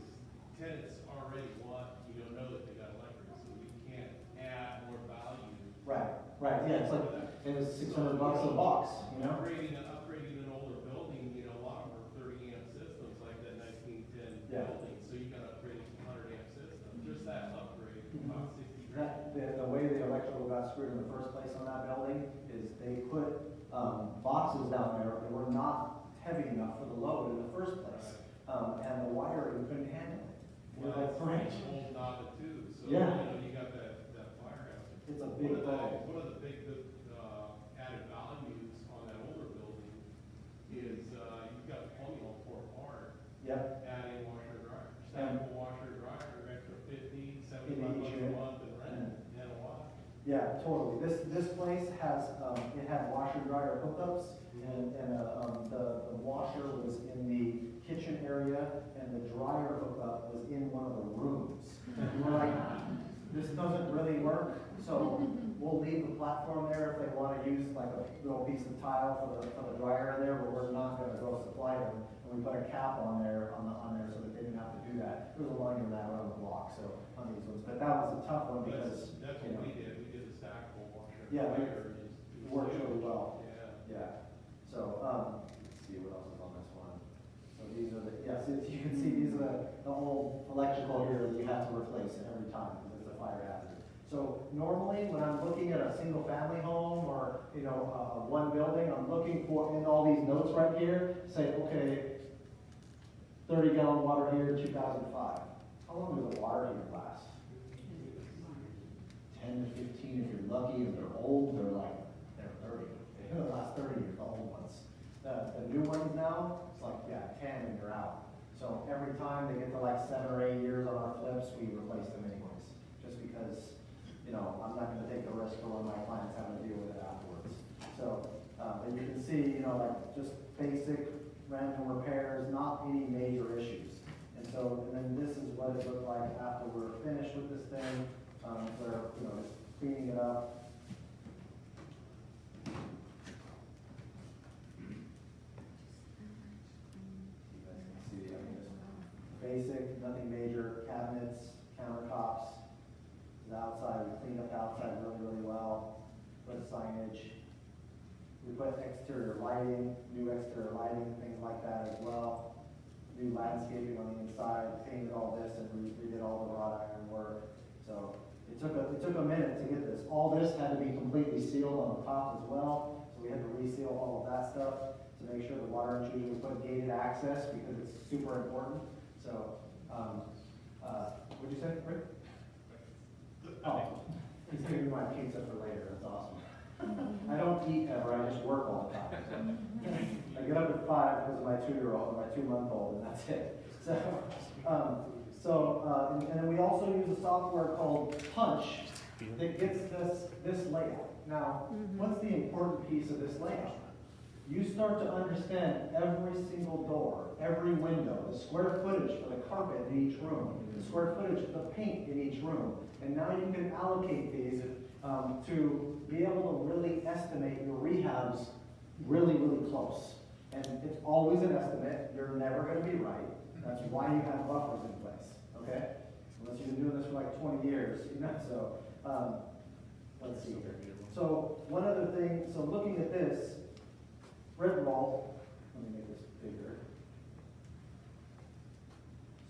tenants already know that they got electric, so we can't add more value. Right, yeah, it's like, it was $600 a box, Upgrading an older building, a lot of them are 30 amp systems, like that 1910 Yeah. building, so you got to upgrade it to 100 amp system. Just that upgrade costs 60 grand. The way the electrical got screwed in the first place on that building is they put boxes down there that were not heavy enough for the load in the first place. And the wiring couldn't handle it. Well, Like, it's old Nava too, so Yeah. you got that fire hazard. It's a big One ball. of the big added values on that older building is you've got plumbing all 4 apart. Yep. Adding washer and dryer. Stackable washer and dryer, extra 50, 75 bucks a unit. month in rent, and a lot. Yeah, totally. This place has, it had washer dryer hookups, and the washer was in the kitchen area, and the dryer hookup was in one of the rooms. And we're like, this doesn't really work, so we'll leave the platform there if they want to use like a little piece of tile for the dryer in there, but we're not going to go supply them. And we put a cap on there so that they didn't have to do that. There was a line in that around the block, so on these ones. But that was a tough one because That's what we did. We did the stackable washer and Yeah, dryer. it worked really well. Yeah. Yeah. So see what else is on this one. So these are the, yes, as you can see, these are the whole electrical here that you have to replace every time because it's a fire hazard. So normally, when I'm looking at a single family home or, you know, one building, I'm looking for, in all these notes right here, say, okay, 30-gallon water heater, 2005. How long does a water heater last? 10 to 15 if you're lucky. If they're old, they're 30. They're gonna last 30 years, the old ones. The new ones now, it's like, yeah, 10 and you're out. So every time they get to like 7 or 8 years on our flips, we replace them anyways. Just because, you know, I'm not gonna take the risk for when my clients have to deal with it afterwards. So, and you can see, you know, like just basic random repairs, not any major issues. And so, and then this is what it looked like after we're finished with this thing. Where, you know, just cleaning it up. You guys can see, I mean, just basic, nothing major, cabinets, countertops. The outside, we cleaned up the outside really, really well. Put signage. We put exterior lighting, new exterior lighting, things like that as well. New landscaping on the inside, painted all this and redid all the wrought iron work. So it took a minute to get this. All this had to be completely sealed on the top as well. So we had to reseal all of that stuff to make sure the water intrusion, we put gated access because it's super important. So, what'd you say, Rick? Oh, he's giving me my pizza for later. That's awesome. I don't eat ever, I just work all the time. I get up at 5 because of my 2-year-old, my 2-month-old, and that's it. And then we also use a software called Punch that gets this layout. Now, what's the important piece of this layout? You start to understand every single door, every window, the square footage for the carpet in each room, the square footage of the paint in each room. And now you can allocate these to be able to really estimate your rehabs really, really close. And it's always an estimate. You're never going to be right. That's why you have buffers in place, okay? Unless you've been doing this for like 20 years, you know, so, let's see here. So, one other thing, so looking at this, rent roll, let me make this bigger.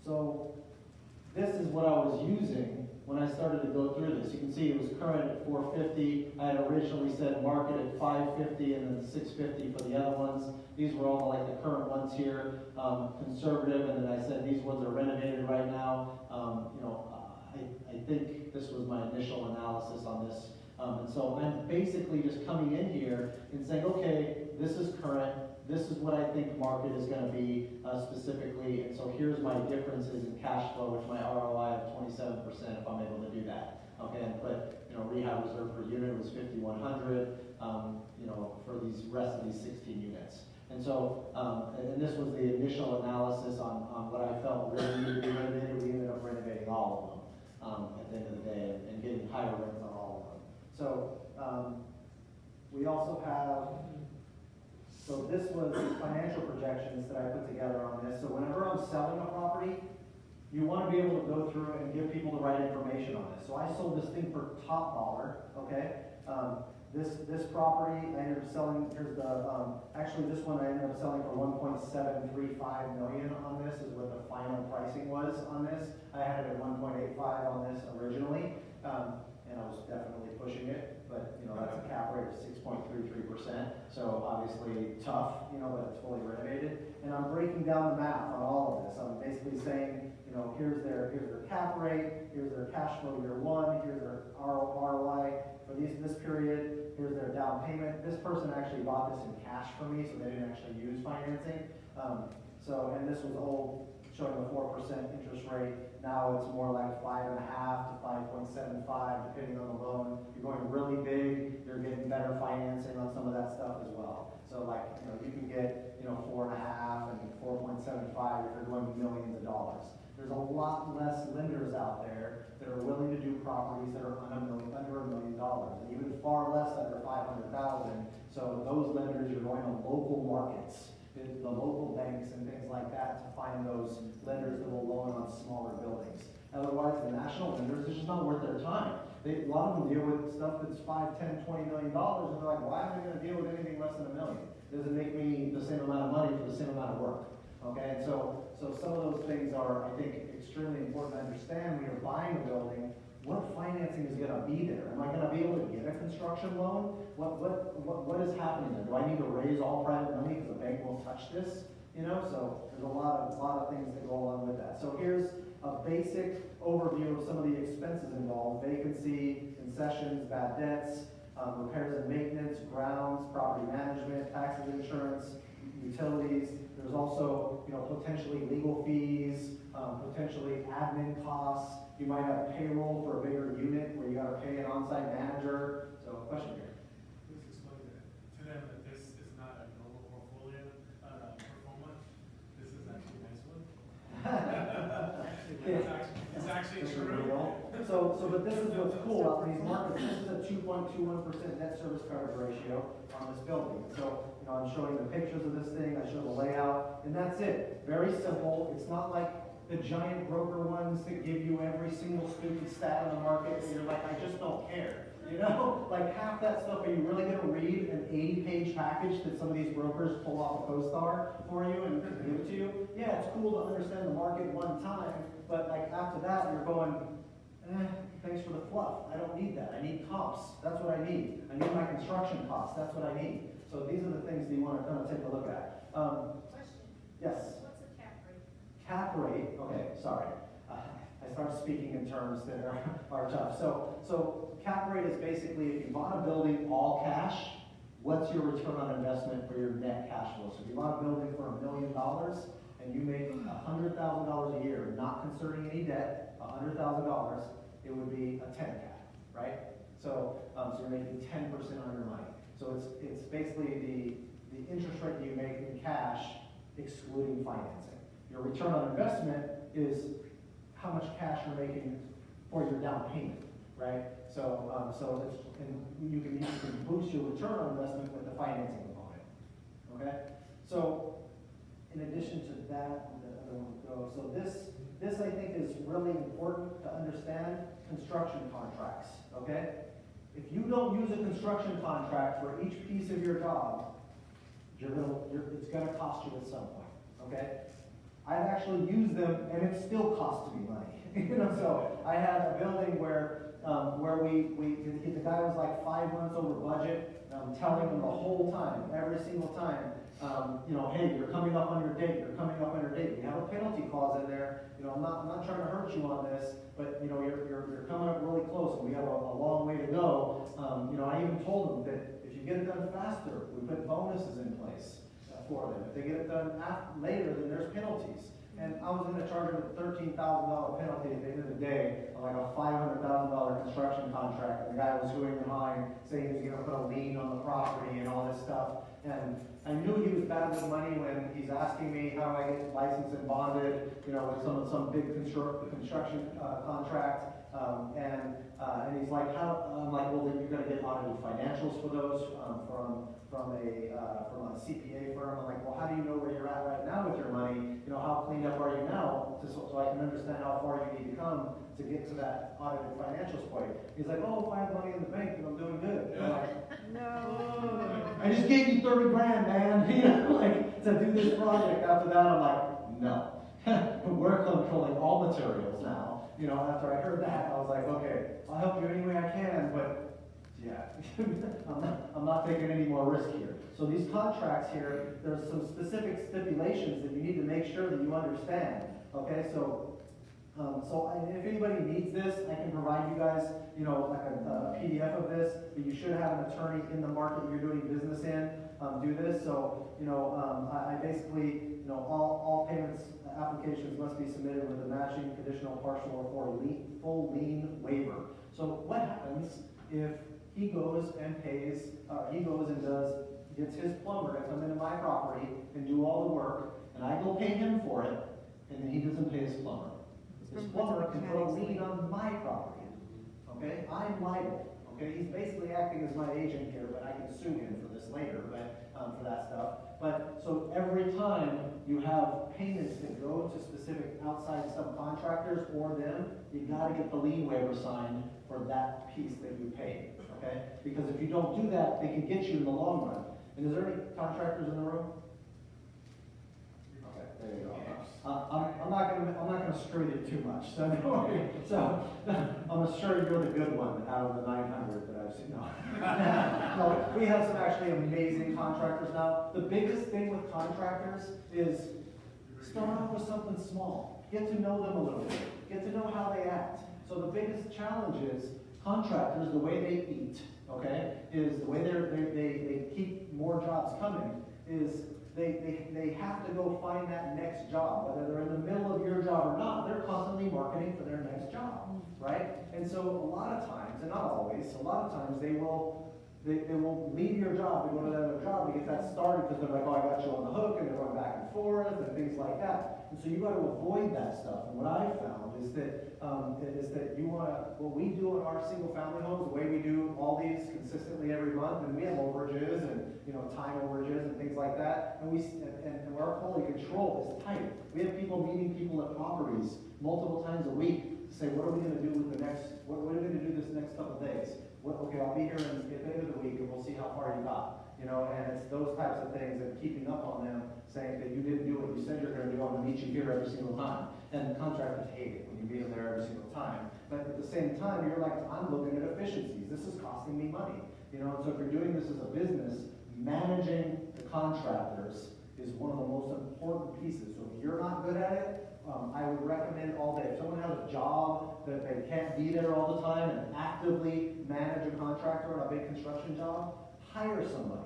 So, this is what I was using when I started to go through this. You can see it was current at 450. I had originally said market at 550 and then 650 for the other ones. These were all like the current ones here, conservative, and then I said these ones are renovated right now. You know, I think this was my initial analysis on this. And so I'm basically just coming in here and saying, okay, this is current. This is what I think market is going to be specifically, and so here's my differences in cash flow, which my ROI of 27% if I'm able to do that. Okay, and put, you know, rehab reserve per unit was 5,100, you know, for these rest of these 16 units. And so, and this was the initial analysis on what I felt really needed to be renovated. We ended up renovating all of them at the end of the day and getting higher rents on all of them. So, we also have, so this was the financial projections that I put together on this. So whenever I'm selling a property, you want to be able to go through and give people the right information on this. So I sold this thing for top dollar, okay? This property, I ended up selling, here's the, actually this one I ended up selling for $1.735 million on this is what the final pricing was on this. I had it at 1.85 on this originally, and I was definitely pushing it, but you know, that's a cap rate of 6.33%. So obviously tough, you know, but it's fully renovated. And I'm breaking down the math on all of this. I'm basically saying, you know, here's their cap rate, here's their cash flow year one, here's their ROI for this period, here's their down payment. This person actually bought this in cash for me, so they didn't actually use financing. And this was old, showing a 4% interest rate. Now it's more like 5.5 to 5.75, depending on the loan. You're going really big, you're getting better financing on some of that stuff as well. So like, you know, you can get, you know, 4.5 and 4.75 if you're going millions of dollars. There's a lot less lenders out there that are willing to do properties that are under $1 million, and even far less under 500,000. So those lenders, you're going to local markets, the local banks and things like that to find those lenders that will loan on smaller buildings. Otherwise, the national lenders, it's just not worth their time. A lot of them deal with stuff that's $5, $10, $20 million, and they're like, why am I going to deal with anything less than $1 million? It doesn't make me the same amount of money for the same amount of work. Okay, and so some of those things are, I think, extremely important to understand when you're buying a building. What financing is gonna be there? Am I gonna be able to get a construction loan? What is happening there? Do I need to raise all private money because the bank won't touch this? You know, so there's a lot of things that go along with that. So here's a basic overview of some of the expenses involved: vacancy, concessions, bad debts, repairs and maintenance, grounds, property management, taxes, insurance, utilities. There's also, potentially legal fees, potentially admin costs. You might have payroll for a bigger unit where you gotta pay an on-site manager. So, question here. Please explain to them that this is not a normal portfolio, performance. This is actually a nice one. It's actually true. But this is what's cool out in these markets. This is a 2.21% net service coverage ratio on this building. So, I'm showing the pictures of this thing, I show the layout, and that's it. Very simple. It's not like the giant broker ones that give you every single stupid stat on the market, and you're like, I just don't care. Like half that stuff, are you really gonna read an 80-page package that some of these brokers pull off a CoStar for you and give it to you? Yeah, it's cool to understand the market one time, but like after that, you're going, thanks for the fluff. I don't need that. I need comps. That's what I need. I need my construction costs. That's what I need. So these are the things that you want to kind of take a look at. Question. Yes. What's the cap rate? Cap rate. Okay, sorry. I started speaking in terms that are tough. So cap rate is basically if you bought a building all cash, what's your return on investment for your net cash flow? So if you bought a building for $1 million and you make $100,000 a year, not concerning any debt, $100,000, it would be a 10 cap, right? So you're making 10% on your money. So it's basically the interest rate that you make in cash, excluding financing. Your return on investment is how much cash you're making for your down payment, right? So you can boost your return on investment with the financing component. Okay. So in addition to that, the other one would go. So this I think is really important to understand construction contracts. Okay. If you don't use a construction contract for each piece of your job, it's going to cost you at some point. Okay. I've actually used them, and it still costs me money. So I had a building where the guy was like 5 months over budget. And I'm telling him the whole time, every single time, hey, you're coming up on your date. You're coming up on your date. We have a penalty clause in there. I'm not trying to hurt you on this, but you're coming up really close, and we have a long way to go. I even told them that if you get it done faster, we put bonuses in place for them. If they get it done later, then there's penalties. And I was going to charge them a $13,000 penalty at the end of the day on like a $500,000 construction contract. And the guy was suing behind, saying he was going to put a lien on the property and all this stuff. And I knew he was bad with money when he's asking me how do I get licensed and bonded, with some big construction contract. And he's like, I'm like, well, then you're going to get audited financials for those from a CPA firm. I'm like, well, how do you know where you're at right now with your money? How cleaned up are you now? So I can understand how far you need to come to get to that audited financials point. He's like, oh, if I have money in the bank, then I'm doing good. I'm like, no. I just gave you 30 grand, man. To do this project. After that, I'm like, no. We're controlling all materials now. After I heard that, I was like, okay, I'll help you any way I can, but yeah, I'm not taking any more risk here. So these contracts here, there's some specific stipulations that you need to make sure that you understand. Okay, so if anybody needs this, I can provide you guys, like a PDF of this, but you should have an attorney in the market you're doing business in do this. So, I basically, all payments applications must be submitted with a matching conditional, partial, or full lien waiver. So what happens if he goes and gets his plumber to come into my property and do all the work, and I go pay him for it, and then he doesn't pay his plumber? His plumber can put a lien on my property. Okay, I'm liable. Okay, he's basically acting as my agent here, but I can sue him for this later, for that stuff. But so every time you have payments that go to specific outside subcontractors or them, you got to get the lien waiver signed for that piece that you paid. Okay, because if you don't do that, they can get you in the long run. And is there any contractors in the room? Okay, there you go. I'm not gonna screw you too much, so don't worry. So, I'm sure you're the good one out of the 900 that I've seen. No. No, we have some actually amazing contractors now. The biggest thing with contractors is start off with something small. Get to know them a little bit. Get to know how they act. So the biggest challenge is contractors, the way they eat, okay, is the way they keep more jobs coming, is they have to go find that next job. Whether they're in the middle of your job or not, they're constantly marketing for their next job, right? And so a lot of times, and not always, a lot of times they will leave your job to go to another job to get that started because they're like, oh, I got you on the hook, and they're going back and forth and things like that. And so you got to avoid that stuff. And what I've found is that you want to, what we do in our single family homes, the way we do all these consistently every month, and we have overages and time overages and things like that, and our quality control is tight. We have people meeting people at properties multiple times a week to say, what are we going to do with the next? What are we going to do this next couple of days? Okay, I'll be here at the end of the week and we'll see how far you got. And it's those types of things and keeping up on them, saying that you didn't do what you said you're going to do, I'm going to meet you here every single time. And contractors hate it when you meet them there every single time. But at the same time, you're like, I'm looking at efficiencies. This is costing me money. So if you're doing this as a business, managing the contractors is one of the most important pieces. So if you're not good at it, I would recommend all day. If someone has a job that they can't be there all the time and actively manage a contractor on a big construction job, hire somebody.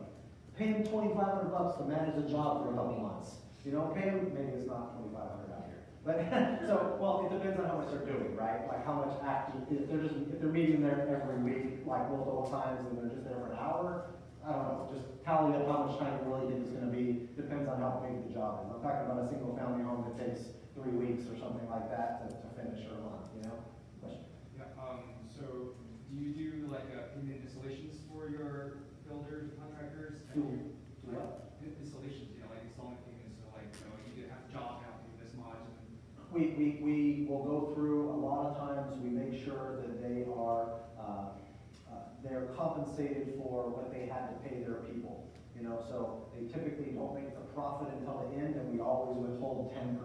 Pay them $2,500 to manage a job for a couple months. Pay them, maybe it's not $2,500 out here. But, well, it depends on how much they're doing, right? Like how much if they're meeting there every week, like multiple times, and they're just there for an hour, I don't know, just tally up how much time you really think it's going to be. Depends on how big the job is. I'm talking about a single family home that takes 3 weeks or something like that to finish or a month, Question? Yeah, so do you do like payment installations for your builders, contractors? Do what? Installations, like installment payments, so like, you have a job happening this much. We will go through, a lot of times we make sure that they're compensated for what they had to pay their people. So they typically don't make the profit until the end, and we always withhold 10%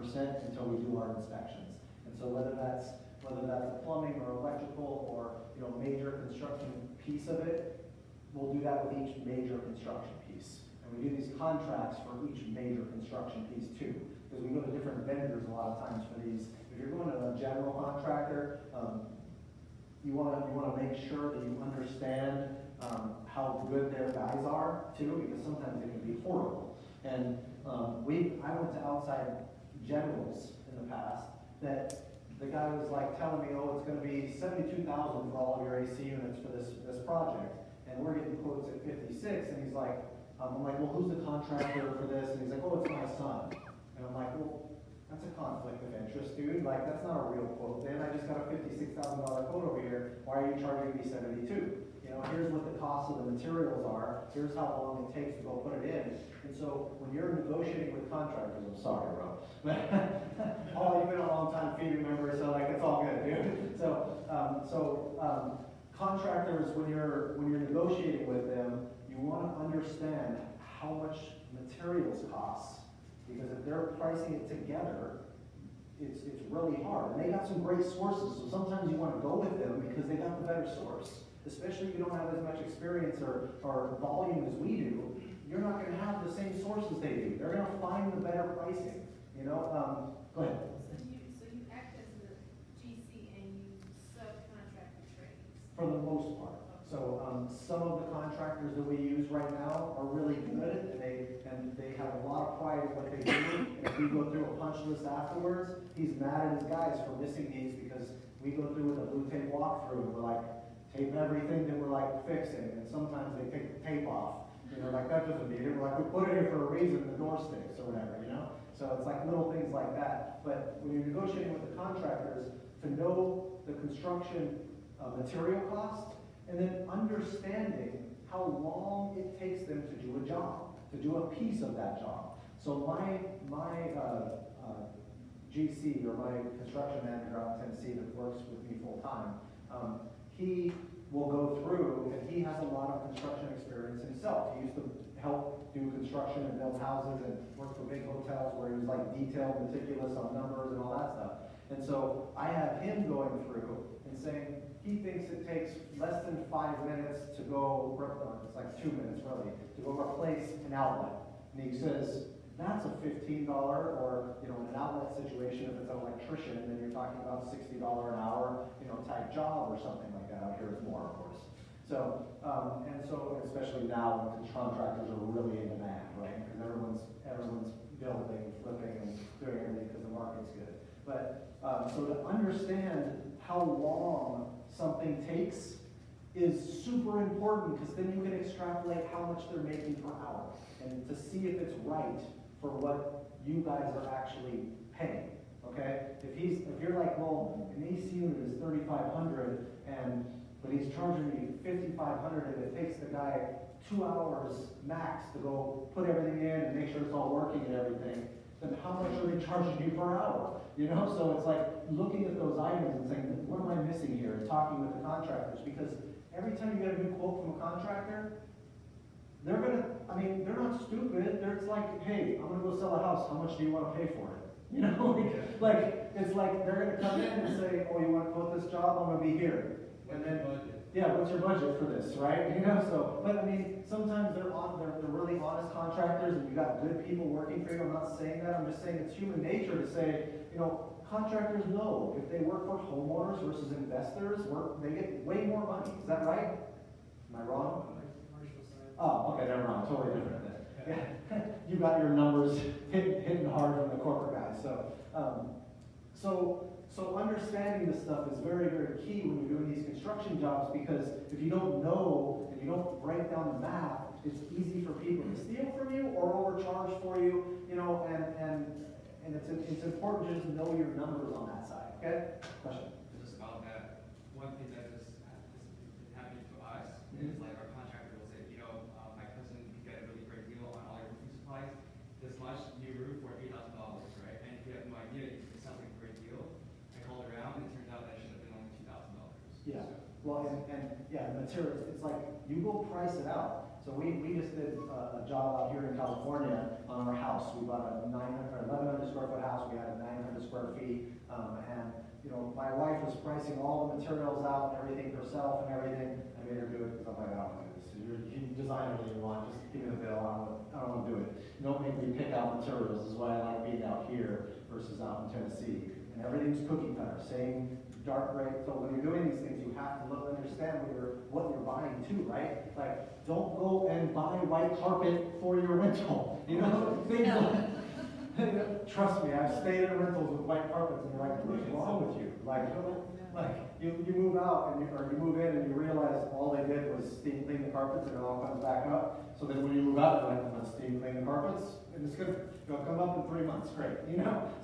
until we do our inspections. And so whether that's a plumbing or electrical or major construction piece of it, we'll do that with each major construction piece. And we do these contracts for each major construction piece too, because we go to different vendors a lot of times for these. If you're going to a general contractor, you want to make sure that you understand how good their guys are too, because sometimes they can be horrible. And I went to outside generals in the past that the guy was like telling me, oh, it's going to be $72,000 for all of your AC units for this project, and we're getting quotes at 56, and he's like, I'm like, well, who's the contractor for this? And he's like, oh, it's my son. And I'm like, well, that's a conflict of interest, dude. Like, that's not a real quote. Then I just got a $56,000 quote over here. Why are you charging me 72? Here's what the cost of the materials are. Here's how long it takes to go put it in. And so when you're negotiating with contractors, I'm sorry, Ro. Oh, you've been a long time FIBI member, so like it's all good, dude. So contractors, when you're negotiating with them, you want to understand how much materials cost, because if they're pricing it together, it's really hard. And they got some great sources, so sometimes you want to go with them because they got the better source. Especially if you don't have as much experience or volume as we do, you're not going to have the same sources they do. They're going to find the better pricing. Go ahead. So you act as the GC and you subcontract the trades? For the most part. So some of the contractors that we use right now are really good, and they have a lot of pride in what they do. And if we go through a punch list afterwards, he's mad at his guys for missing these because we go through with a blue tape walkthrough, and we're like, tape everything that we're like fixing, and sometimes they take the tape off. Like that doesn't need it. We're like, we put it here for a reason, the door sticks or whatever, So it's like little things like that. But when you're negotiating with the contractors, to know the construction material cost, and then understanding how long it takes them to do a job, to do a piece of that job. So my GC, or my construction manager out in Tennessee that works with me full time, he will go through, and he has a lot of construction experience himself. He used to help do construction and build houses and work for big hotels where he was like detailed, meticulous on numbers and all that stuff. And so I have him going through and saying, he thinks it takes less than 5 minutes to go, it's like 2 minutes really, to go replace an outlet. And he says, that's a $15 or, in an outlet situation, if it's an electrician, then you're talking about $60 an hour, type job or something like that. Out here it's more, of course. So, and so, especially now when contractors are really in demand, right? Because everyone's building, flipping, and doing everything because the market's good. But, so to understand how long something takes is super important, because then you can extrapolate how much they're making per hour and to see if it's right for what you guys are actually paying. Okay? If you're like, well, an AC unit is $3,500 but he's charging me $5,500 and it takes the guy 2 hours max to go put everything in and make sure it's all working and everything, then how much are they charging you per hour? So it's like looking at those items and saying, what am I missing here? And talking with the contractors, because every time you get a new quote from a contractor, they're not stupid. It's like, hey, I'm gonna go sell a house. How much do you want to pay for it? It's like they're gonna come in and say, oh, you want to quote this job? I'm gonna be here. And then, yeah, what's your budget for this, right? But sometimes they're really honest contractors, and you got good people working for you. I'm not saying that. I'm just saying it's human nature to say, contractors know if they work for homeowners versus investors, they get way more money. Is that right? Am I wrong? Oh, okay, never mind. Totally different then. Yeah, you got your numbers hitting hard from the corporate guys. So understanding this stuff is very, very key when you're doing these construction jobs, because if you don't know and you don't break down the math, it's easy for people to steal from you or overcharge for you, and it's important to just know your numbers on that side. Okay? Question? Just about that, one thing that has been happening to us is like our contractor will say, my cousin can get a really great deal on all your roofing supplies. This much new roof for $8,000, right? And if you have no idea, it sounds like a great deal. I called around and it turns out that it should have been only $2,000. Yeah. Well, the materials, it's like you go price it out. So we just did a job out here in California on our house. We bought a 1,100 square foot house. We had 900 square feet, and my wife was pricing all the materials out and everything herself and everything. I made her do it because I'm like, I don't want to do this. You can design everything you want. Just give me the bill. I don't want to do it. Don't make me pick out materials. This is why I like being out here versus out in Tennessee. And everything's cookie cutter, same dark gray. So when you're doing these things, you have to understand what you're buying too, right? Like, don't go and buy white carpet for your rental. Things trust me, I've stayed in rentals with white carpets, and you're like, what's wrong with you? Like you move out or you move in and you realize all they did was steam clean the carpets and it all comes back up. So then when you move out, you're like, I'm gonna steam clean the carpets, and it's gonna come up in 3 months, great,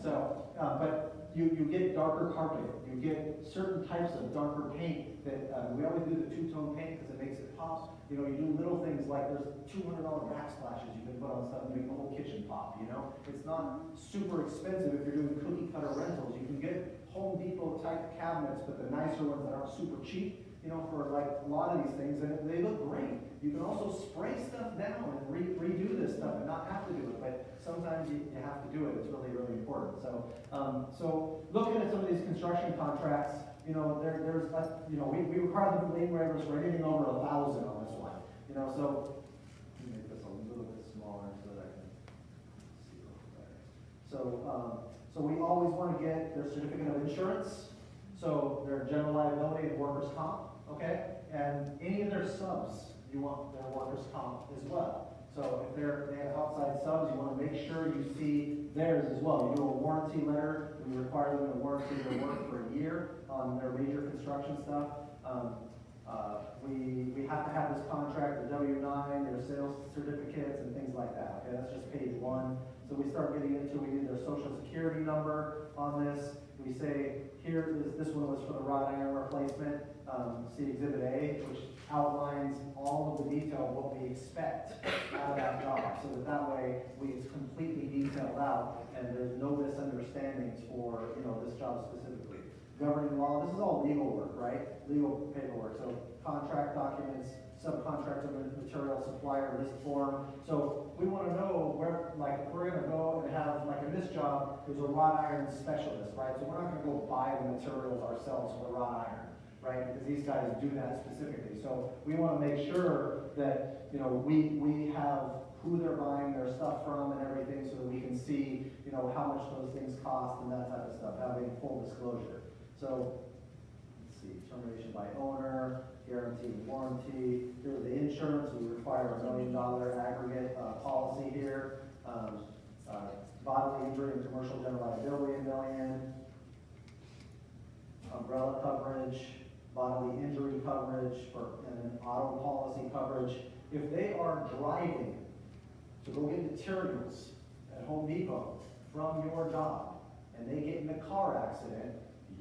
So, but you get darker carpet, you get certain types of darker paint that, we always do the two-tone paint because it makes it pop. You do little things like there's $200 backsplashes you can put on stuff and make the whole kitchen pop, It's not super expensive if you're doing cookie cutter rentals. You can get Home Depot type cabinets, but the nicer ones that aren't super cheap, for like a lot of these things, and they look great. You can also spray stuff down and redo this stuff and not have to do it, but sometimes you have to do it. It's really, really important. So looking at some of these construction contracts, we require them lien waivers for anything over 1,000 on this one. So let me make this a little bit smaller so that I can see a little better. So we always want to get their certificate of insurance, so their general liability and workers' comp, okay? And any of their subs, you want their workers' comp as well. So if they have outside subs, you want to make sure you see theirs as well. You do a warranty letter. We require them to warranty their work for a year on their major construction stuff. We have to have this contract, the W-9, their sales certificates, and things like that. Okay, that's just page 1. So we start getting into, we need their social security number on this. We say, this one was for the wrought iron replacement. See Exhibit A, which outlines all of the detail of what we expect out of that job. So that way, it's completely detailed out, and there's no misunderstandings for, this job specifically. Governing law, this is all legal work, right? Legal paperwork. So contract documents, subcontractor material supplier list form. So we want to know where, like, if we're going to go and have, like in this job, there's a wrought iron specialist, right? So we're not going to go buy the materials ourselves for the wrought iron, right? Because these guys do that specifically. So we want to make sure that, you know, we have who they're buying their stuff from and everything so that we can see, you know, how much those things cost and that type of stuff, having full disclosure. So, let's see, termination by owner, guaranteed warranty. Here's the insurance. We require $1 million aggregate policy here. Bodily injury and commercial general liability, $1 million. Umbrella coverage, bodily injury coverage, and then auto policy coverage. If they are driving to go get materials at Home Depot from your job and they get in a car accident,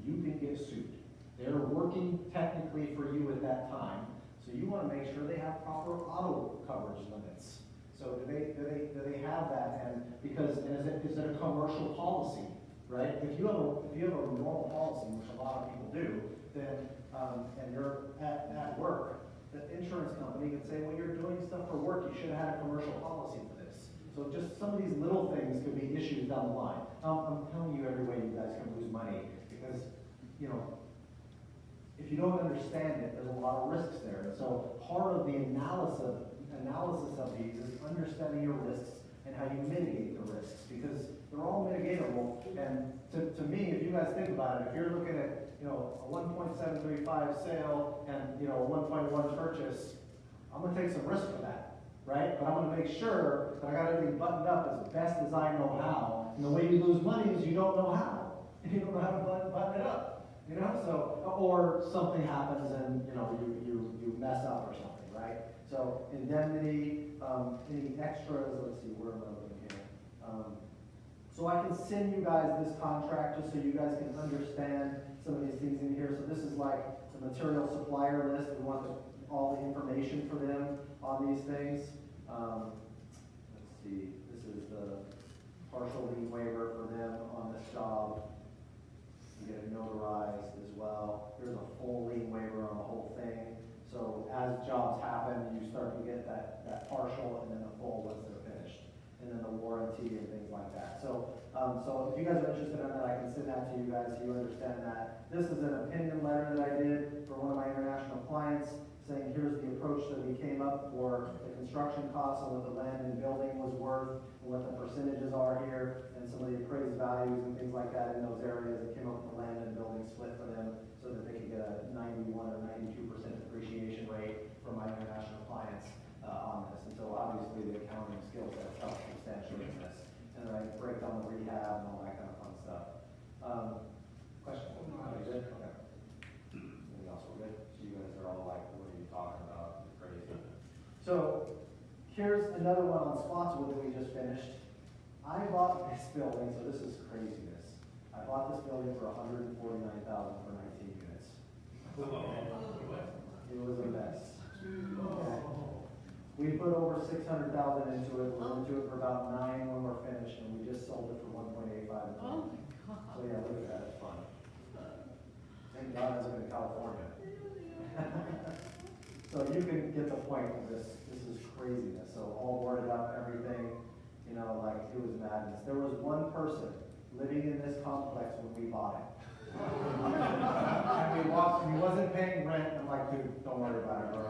you can get sued. They're working technically for you at that time, so you want to make sure they have proper auto coverage limits. So do they have that? And because is it a commercial policy, right? If you have a normal policy, which a lot of people do, then and you're at work, the insurance company can say, well, you're doing stuff for work, you should have had a commercial policy for this. So just some of these little things could be issues down the line. I'm telling you every way you guys can lose money because, you know, if you don't understand it, there's a lot of risks there. And so part of the analysis of these is understanding your risks and how you mitigate the risks because they're all mitigatable. And to me, if you guys think about it, if you're looking at, you know, a 1.735 sale and, you know, a 1.1 purchase, I'm going to take some risk for that, right? But I'm going to make sure that I got everything buttoned up as best as I know how. And the way you lose money is you don't know how. You don't know how to button it up, you know? So, or something happens and, you know, you mess up or something, right? So indemnity, any extras, let's see, where am I looking here? So I can send you guys this contract just so you guys can understand some of these things in here. So this is like the material supplier list. We want all the information for them on these things. Let's see, this is the partial lien waiver for them on this job. You get it notarized as well. There's a full lien waiver on the whole thing. So as jobs happen, you start to get that partial and then the full once they're finished. And then the warranty and things like that. So so if you guys are interested in that, I can send that to you guys so you understand that. This is an opinion letter that I did for one of my international clients saying here's the approach that we came up for the construction costs and what the land and building was worth and what the percentages are here and some of the appraised values and things like that in those areas. It came up with the land and building split for them so that they could get a 91 or 92% depreciation rate for my international clients on this. And so obviously the accounting skill sets help substantially in this. And then I break down the rehab and all that kind of fun stuff. Question? Are you good? Okay. Anything else? We're good? So you guys are all like, what are you talking about? You're crazy. So here's another one on Spotswood that we just finished. I bought this building, so this is craziness. I bought this building for $149,000 for 19 units. It was a mess. Okay. We put over $600,000 into it. We're into it for about 9 when we're finished, and we just sold it for $1.85 million. So yeah, look at that. It's fun. Thank God I live in California. So you can get the point of this. This is craziness. So all boarded up, everything. You know, like it was madness. There was one person living in this complex when we bought it. And he wasn't paying rent. I'm like, dude, don't worry about it, bro.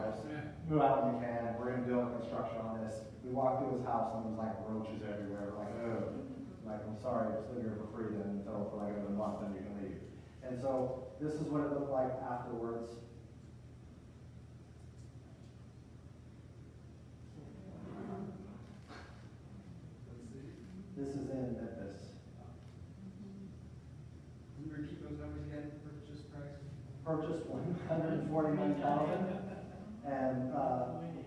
Move out when you can. We're gonna build construction on this. We walked through his house and there was like roaches everywhere. Like, ugh. Like, I'm sorry, just live here for free then until for like another month, then you can leave. And so this is what it looked like afterwards. This is in Memphis. Can you repeat those numbers again? Purchase price? Purchased $149,000, and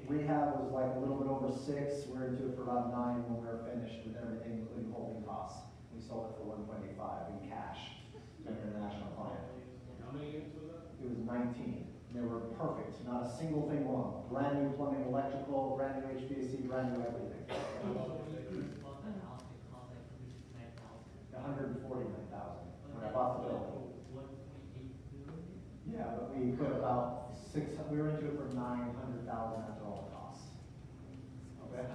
rehab was like a little bit over 6. We're into it for about 9 when we were finished with everything, including holding costs. We sold it for $125 in cash to an international client. How many units was that? It was 19. They were perfect, not a single thing wrong. Brand new plumbing, electrical, brand new HVAC, brand new everything. $149,000 when I bought the building. Yeah, but we put about we were into it for 900,000 after all the costs. Okay?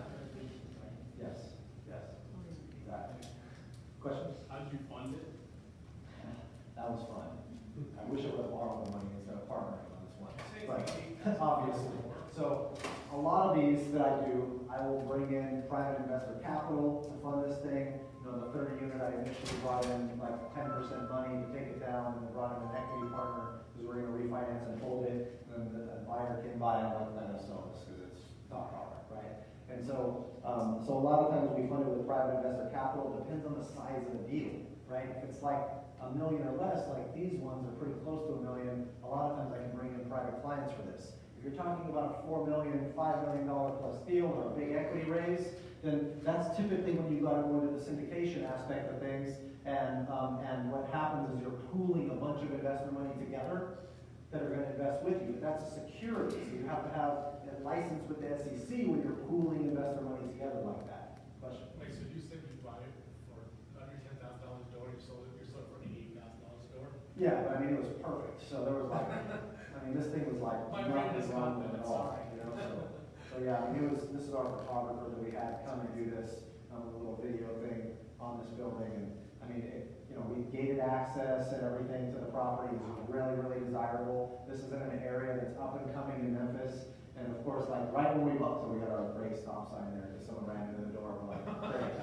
Yes, yes, exactly. Questions? How did you fund it? That was fun. I wish I would have borrowed the money instead of partnering on this one, but obviously. So a lot of these that I do, I will bring in private investor capital to fund this thing. You know, the 30 unit, I initially brought in like 10% money to take it down, and then brought in an equity partner because we're gonna refinance and hold it. And then the buyer can buy it, like, let us sell this because it's not hard, right? And so, so a lot of times we fund it with private investor capital. Depends on the size of the deal, right? If it's like $1 million or less, like these ones are pretty close to $1 million. A lot of times I can bring in private clients for this. If you're talking about a $4 million, $5 million plus deal or a big equity raise, then that's typically when you got to go into the syndication aspect of things. And what happens is you're pooling a bunch of investment money together that are going to invest with you. That's a security, so you have to have a license with the SEC when you're pooling investor money together like that. Question? Wait, so you said you bought it for under $10,000 door, you sold it for $80,000 door? Yeah, but I mean, it was perfect. So there was like, I mean, this thing was like My brain nothing is wrong with it confident, all. sorry. You know, so yeah, I mean, this is our photographer that we had come and do this, a little video thing on this building. And I mean, we gated access and everything to the property. It's really, really desirable. This is in an area that's up and coming in Memphis. And of course, like right when we bought, so we got our great stop sign there because someone ran into the door. We're like, great.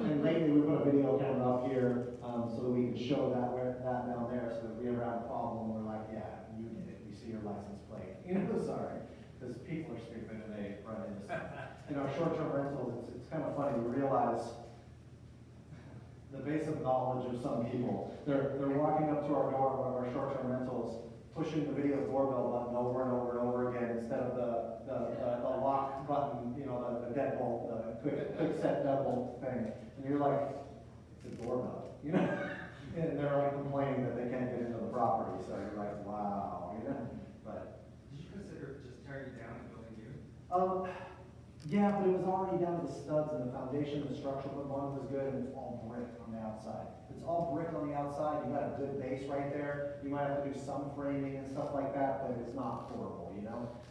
And lately we put a video camera up here so that we can show that down there. So if we ever have a problem, we're like, yeah, you did it. We see your license plate. Sorry, because people are stupid and they run into stuff. Short-term rentals. It's kind of funny. We realize the basic knowledge of some people. They're walking up to our door of our short-term rentals, pushing the video doorbell button over and over and over again instead of the lock button, the deadbolt, the quick set deadbolt thing. And you're like, it's a doorbell, And they're like complaining that they can't get into the property. So you're like, wow, But Did you consider just tearing it down and building new? yeah, but it was already down to the studs and the foundation, the structure of the one was good, and it's all brick on the outside. If it's all brick on the outside, you got a good base right there. You might have to do some framing and stuff like that, but it's not horrible,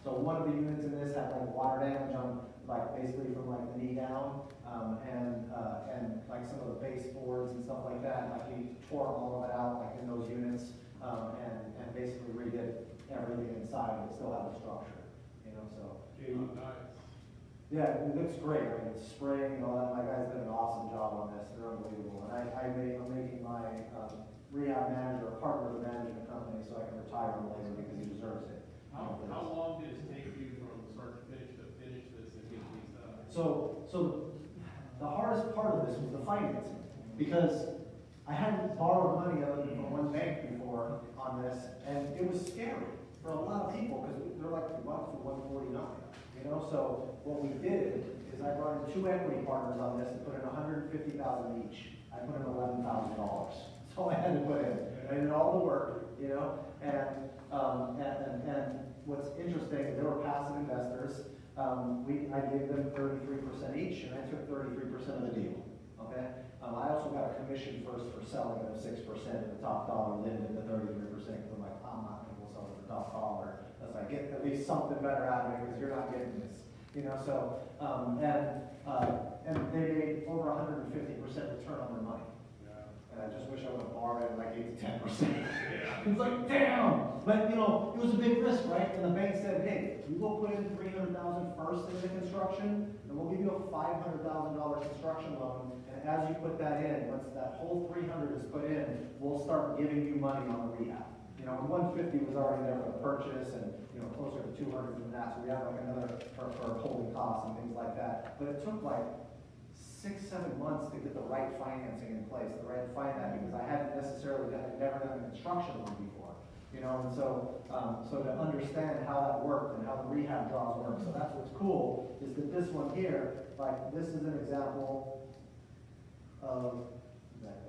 So one of the units in this had like water damage on, like basically from like the knee down, and like some of the baseboards and stuff like that. Like we tore all of it out, like in those units, and basically redid everything inside, but still have the structure, So. Nice. Yeah, it looks great. I mean, it's spraying and all that. My guys did an awesome job on this. They're unbelievable. And I'm making my rehab manager a partner of managing the company so I can retire him later because he deserves it. How long did it take you from start to finish this and get these So the hardest part of this was the financing because I hadn't borrowed money other than from one bank before on this, and it was scary for a lot of people because they're like, we bought it for $149. So what we did is I brought in 2 equity partners on this and put in $150,000 each. I put in $11,000. That's all I had to put in. I did all the work, and what's interesting, they were passive investors. I gave them 33% each, and I took 33% of the deal. Okay. I also got a commission first for selling it of 6%, and the top dollar limited to 33% because I'm like, I'm not going to go sell it for the top dollar. Unless I get at least something better out of it because you're not getting this, So and they made over 150% return on their money. And I just wish I would have borrowed it like 8 to 10%. It's like damn, but it was a big risk, right? And the bank said, hey, you go put in $300,000 first into construction, and we'll give you a $500,000 construction loan. And as you put that in, once that whole $300,000 is put in, we'll start giving you money on the rehab. And $150,000 was already there for the purchase, and closer to $200,000 from that. So we have like another for holding costs and things like that. But it took like 6-7 months to get the right financing in place, the right to find that because I hadn't necessarily never done a construction loan before. And so to understand how that worked and how the rehab draws work. So that's what's cool is that this one here, like this is an example of that.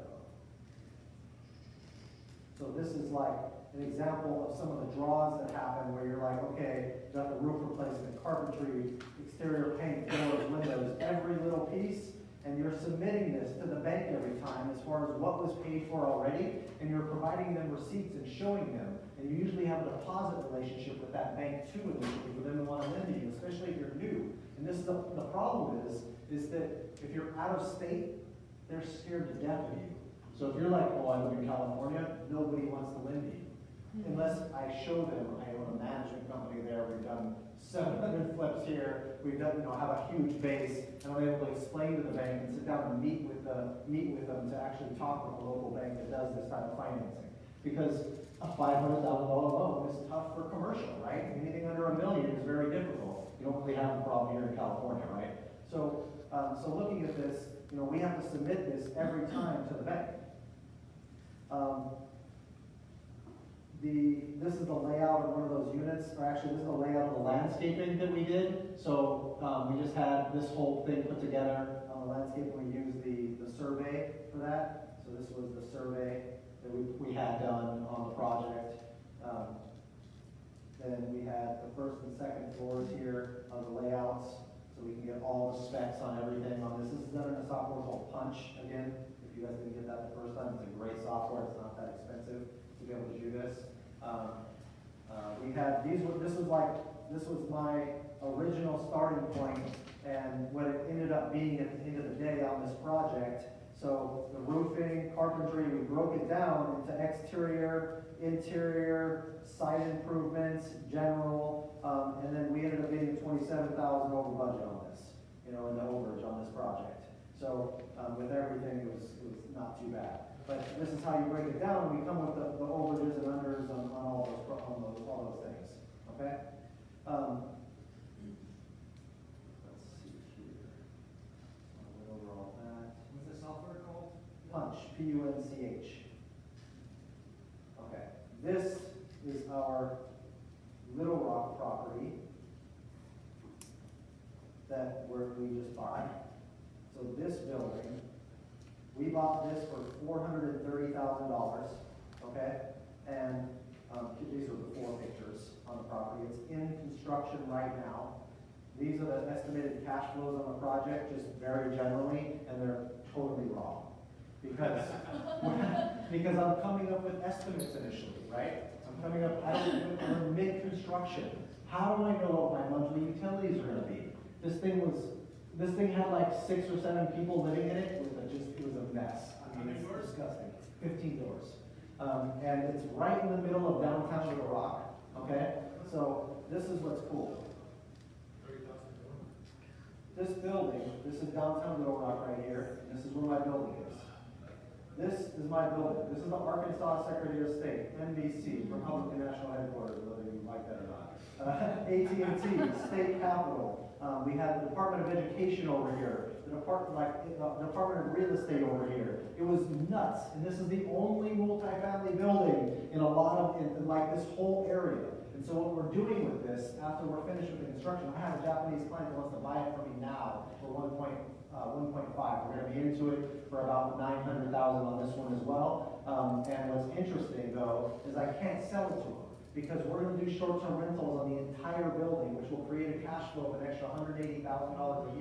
So this is like an example of some of the draws that happen where you're like, okay, got the roof replacement, carpentry, exterior paint, doors, windows, every little piece and you're submitting this to the bank every time as far as what was paid for already, and you're providing them receipts and showing them, and you usually have a deposit relationship with that bank too initially for them to want to lend to you, especially if you're new. And this is the problem is that if you're out of state, they're scared to death of you. So if you're like, oh, I live in California, nobody wants to lend to you. Unless I show them I own a management company there, we've done 700 flips here, we've done, have a huge base, and I'm able to explain to the bank and sit down and meet with them to actually talk with the local bank that does this type of financing. Because a $500,000 loan is tough for commercial, right? Anything under $1 million is very difficult. You don't really have a problem here in California, right? So, so looking at this, we have to submit this every time to the bank. This is the layout of one of those units, or actually this is the layout of the landscaping that we did. So we just had this whole thing put together on the landscape. We used the survey for that. So this was the survey that we had done on the project. Then we had the first and second floors here of the layouts, so we can get all the specs on everything on this. This is done in a software called Punch, again. If you guys didn't get that the first time, it's a great software. It's not that expensive to be able to do this. We had this was my original starting point and what it ended up being at the end of the day on this project. So the roofing, carpentry, we broke it down into exterior, interior, site improvements, general, and then we ended up getting $27,000 over budget on this, in the overage on this project. So with everything, it was not too bad. But this is how you break it down, and we come with the overages and unders on all those things. Okay? Let's see here. I went over all that. What's the software called? Punch, P-U-N-C-H. Okay. This is our Little Rock property that we just bought. So this building, we bought this for $430,000, okay? And these are the 4 pictures on the property. It's in construction right now. These are the estimated cash flows on the project, just very generally, and they're totally wrong. Because I'm coming up with estimates initially, right? We're mid-construction. How do I know what my monthly utilities are gonna be? This thing had like 6 or 7 people living in it. It was a mess. I mean, it's disgusting. 15 doors. And it's right in the middle of downtown Little Rock, okay? So this is what's cool. This building, this is downtown Little Rock right here, and this is where my building is. This is my building. This is the Arkansas Secretary of State, NBC, Republican National Headquarters, whether you like that or not. AT&T, State Capitol. We have the Department of Education over here, the Department of Real Estate over here. It was nuts, and this is the only multifamily building in this whole area. And so what we're doing with this, after we're finished with the construction, I have a Japanese client that wants to buy it from me now for 1.5. We're going to be into it for about $900,000 on this one as well. And what's interesting though is I can't sell it to them because we're going to do short-term rentals on the entire building, which will create a cash flow of an extra $180,000 a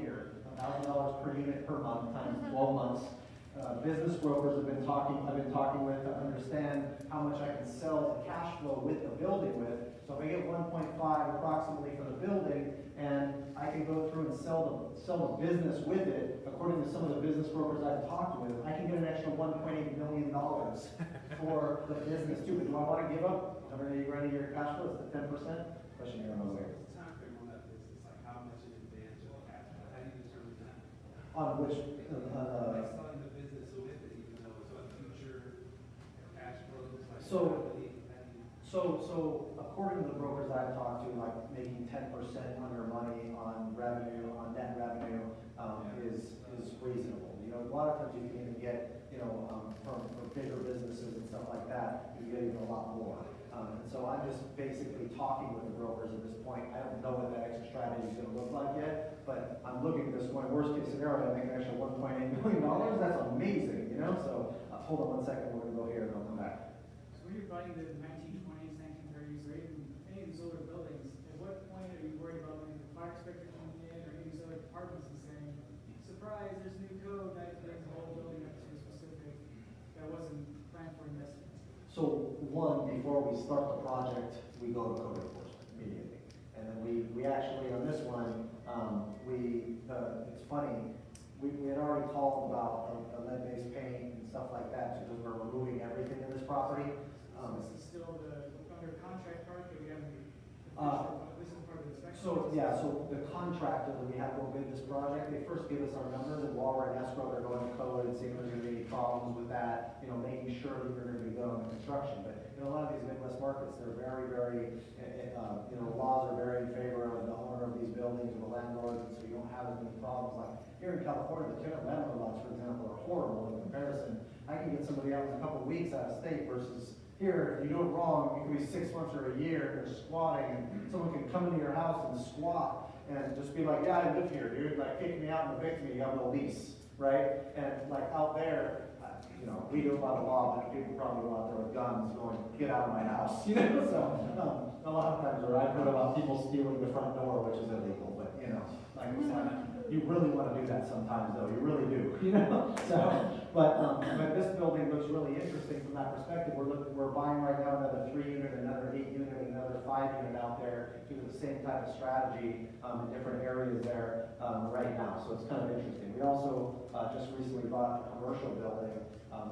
year, $1,000 per unit per month times 12 months. Business brokers I've been talking with to understand how much I can sell the cash flow with the building with. So if I get 1.5 approximately for the building, and I can go through and sell the business with it, according to some of the business brokers I've talked with, I can get an extra $1.8 million for the business too. But do I want to give up $180,000 a year cash flow? It's the 10%. Question here on those areas. Time frame on that business, like how much in advance will happen? How do you determine that? On which, Like selling the business with it, even though it's on future cash flows, like. So according to the brokers I've talked to, like making 10% on your money on revenue, on net revenue, is reasonable. A lot of times you can even get, from bigger businesses and stuff like that, you get even a lot more. And so I'm just basically talking with the brokers at this point. I don't know what that exit strategy is going to look like yet, but I'm looking at this going, worst case scenario, I make an extra $1.8 million. That's amazing, So hold on one second, we're going to go here and I'll come back. So when you're buying the 1920s, 1930s, or even any of these older buildings, at what point are you worried about the fire inspector coming in or any of these other departments and saying, surprise, there's new code one, before we start the project, we go to code enforcement immediately. And then we actually, on this one, it's funny, we had already called about a lead-based paint and stuff like that, because we're removing everything in this property. This is still under contract part, but we haven't, this is part of the inspection. So, yeah, so the contractor that we have to go bid this project, they first give us our numbers, and while we're in escrow, they're going to code and seeing if there's gonna be any problems with that, making sure that we're gonna be good on the construction. But in a lot of these Midwest markets, they're very, laws are very in favor of the owner of these buildings or the landlords, and so you don't have as many problems. Like here in California, the tenant landlord laws, for example, are horrible in comparison. I can get somebody out in a couple of weeks out of state versus here, if you do it wrong, it could be 6 months or a year, they're squatting, and someone can come into your house and squat and just be like, yeah, I live here, dude, like kick me out and evict me, you have no lease, right? And like out there, we do a lot of law, but people probably go out there with guns going, get out of my house, so, a lot of times where I've heard about people stealing the front door, which is illegal, but, like I said, you really want to do that sometimes, though, you really do, so, but this building looks really interesting from that perspective. We're buying right now another 3-unit, another 8-unit, another 5-unit out there, due to the same type of strategy, in different areas there, right now, so it's kind of interesting. We also, just recently bought a commercial building.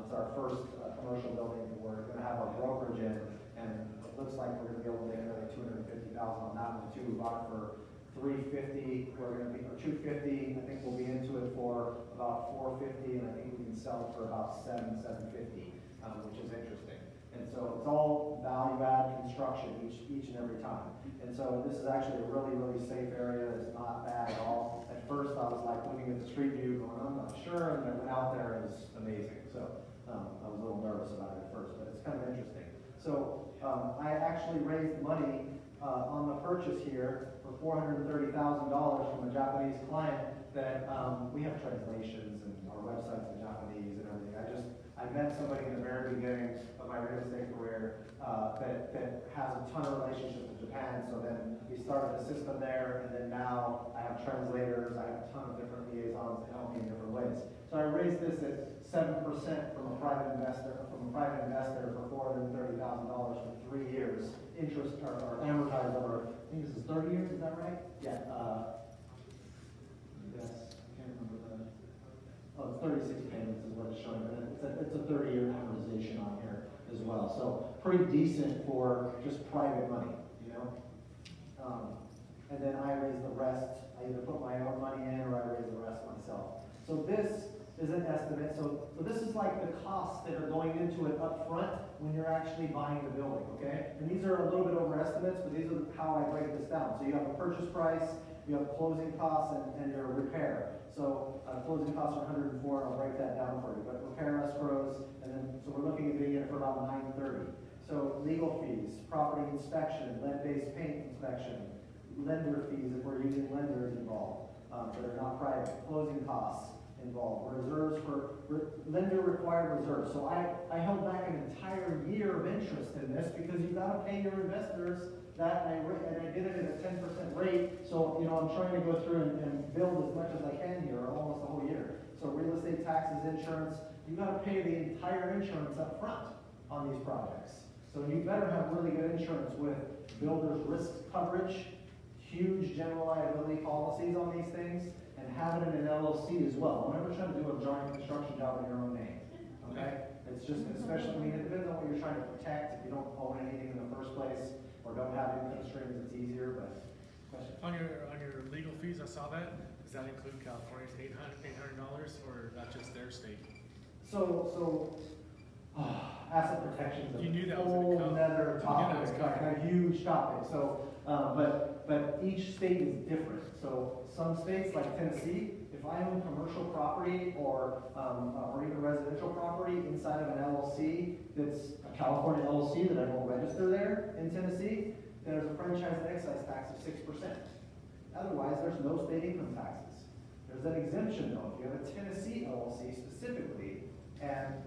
It's our first commercial building that we're going to have our brokerage in, and it looks like we're going to be able to make another $250,000 on that one too. We bought it for $350. We're going to be or $250. I think we'll be into it for about $450, and I think we can sell it for about $750, which is interesting. And so it's all value-add construction each and every time. And so this is actually a really safe area. It's not bad at all. At first, I was like looking at the street view, going, I'm not sure, and I went out there, and it was amazing. So I was a little nervous about it at first, but it's kind of interesting. So I actually raised money on the purchase here for $430,000 from a Japanese client that we have translations and our website's in Japanese and everything. I met somebody in the very beginning of my real estate career that has a ton of relationships with Japan, so then we started a system there, and then now I have translators, I have a ton of different liaisons to help me in different ways. So I raised this at 7% from a private investor for $430,000 for 3 years. Interest or amortized over, I think this is 30 years, is that right? Yeah. Yes, I can't remember it's 36 payments is what it's showing, but it's a 30-year amortization on here as well. So pretty decent for just private money, and then I raise the rest. I either put my own money in or I raise the rest myself. So this is an estimate. So this is like the costs that are going into it up front when you're actually buying the building, okay? And these are a little bit over estimates, but these are how I break this down. So you have a purchase price, you have closing costs, and your repair. So closing costs are $104, and I'll break that down for you. But repair escrows, and then so we're looking at getting it for about $930. So legal fees, property inspection, lead-based paint inspection, lender fees if we're using lenders involved that are not private, closing costs involved, reserves for lender required reserves. So I held back an entire year of interest in this because you've got to pay your investors that, and I did it at a 10% rate. So I'm trying to go through and build as much as I can here, almost the whole year. So real estate taxes, insurance, you got to pay the entire insurance up front on these projects. So you better have really good insurance with builder's risk coverage, huge general liability policies on these things, and have it in an LLC as well. Don't ever try to do a giant construction job in your own name, okay? It's just, especially, it depends on what you're trying to protect. If you don't own anything in the first place, or don't have income streams, it's easier, but, question? On your legal fees, I saw that. Does that include California's $800, or not just their state? Asset protection is You knew that a was whole gonna come. other topic, You knew that was like a huge topic. So, but each state is different. So some states like Tennessee, if I own commercial property or even residential property inside of an LLC that's a California LLC that I won't register there in Tennessee, there's a franchise and excise tax of 6%. Otherwise, there's no state income taxes. There's an exemption though. If you have a Tennessee LLC specifically, and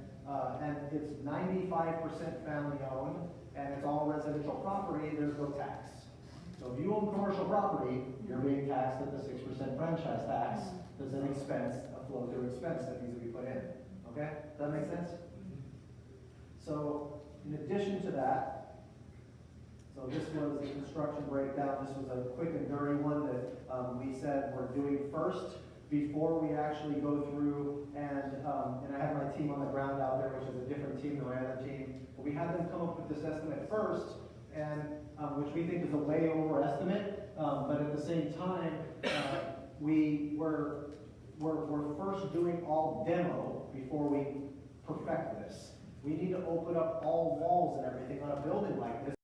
it's 95% family owned, and it's all residential property, there's no tax. So if you own commercial property, you're being taxed at the 6% franchise tax. There's an expense, a flow-through expense that needs to be put in. Okay? Does that make sense? So In addition to that, so this was the construction breakdown. This was a quick and dirty one that we said we're doing first before we actually go through and I have my team on the ground out there, which is a different team than my other team. But we had them come up with this estimate first, and which we think is a way over estimate. But at the same time, we're first doing all demo before we perfect this. We need to open up all walls and everything on a building like this.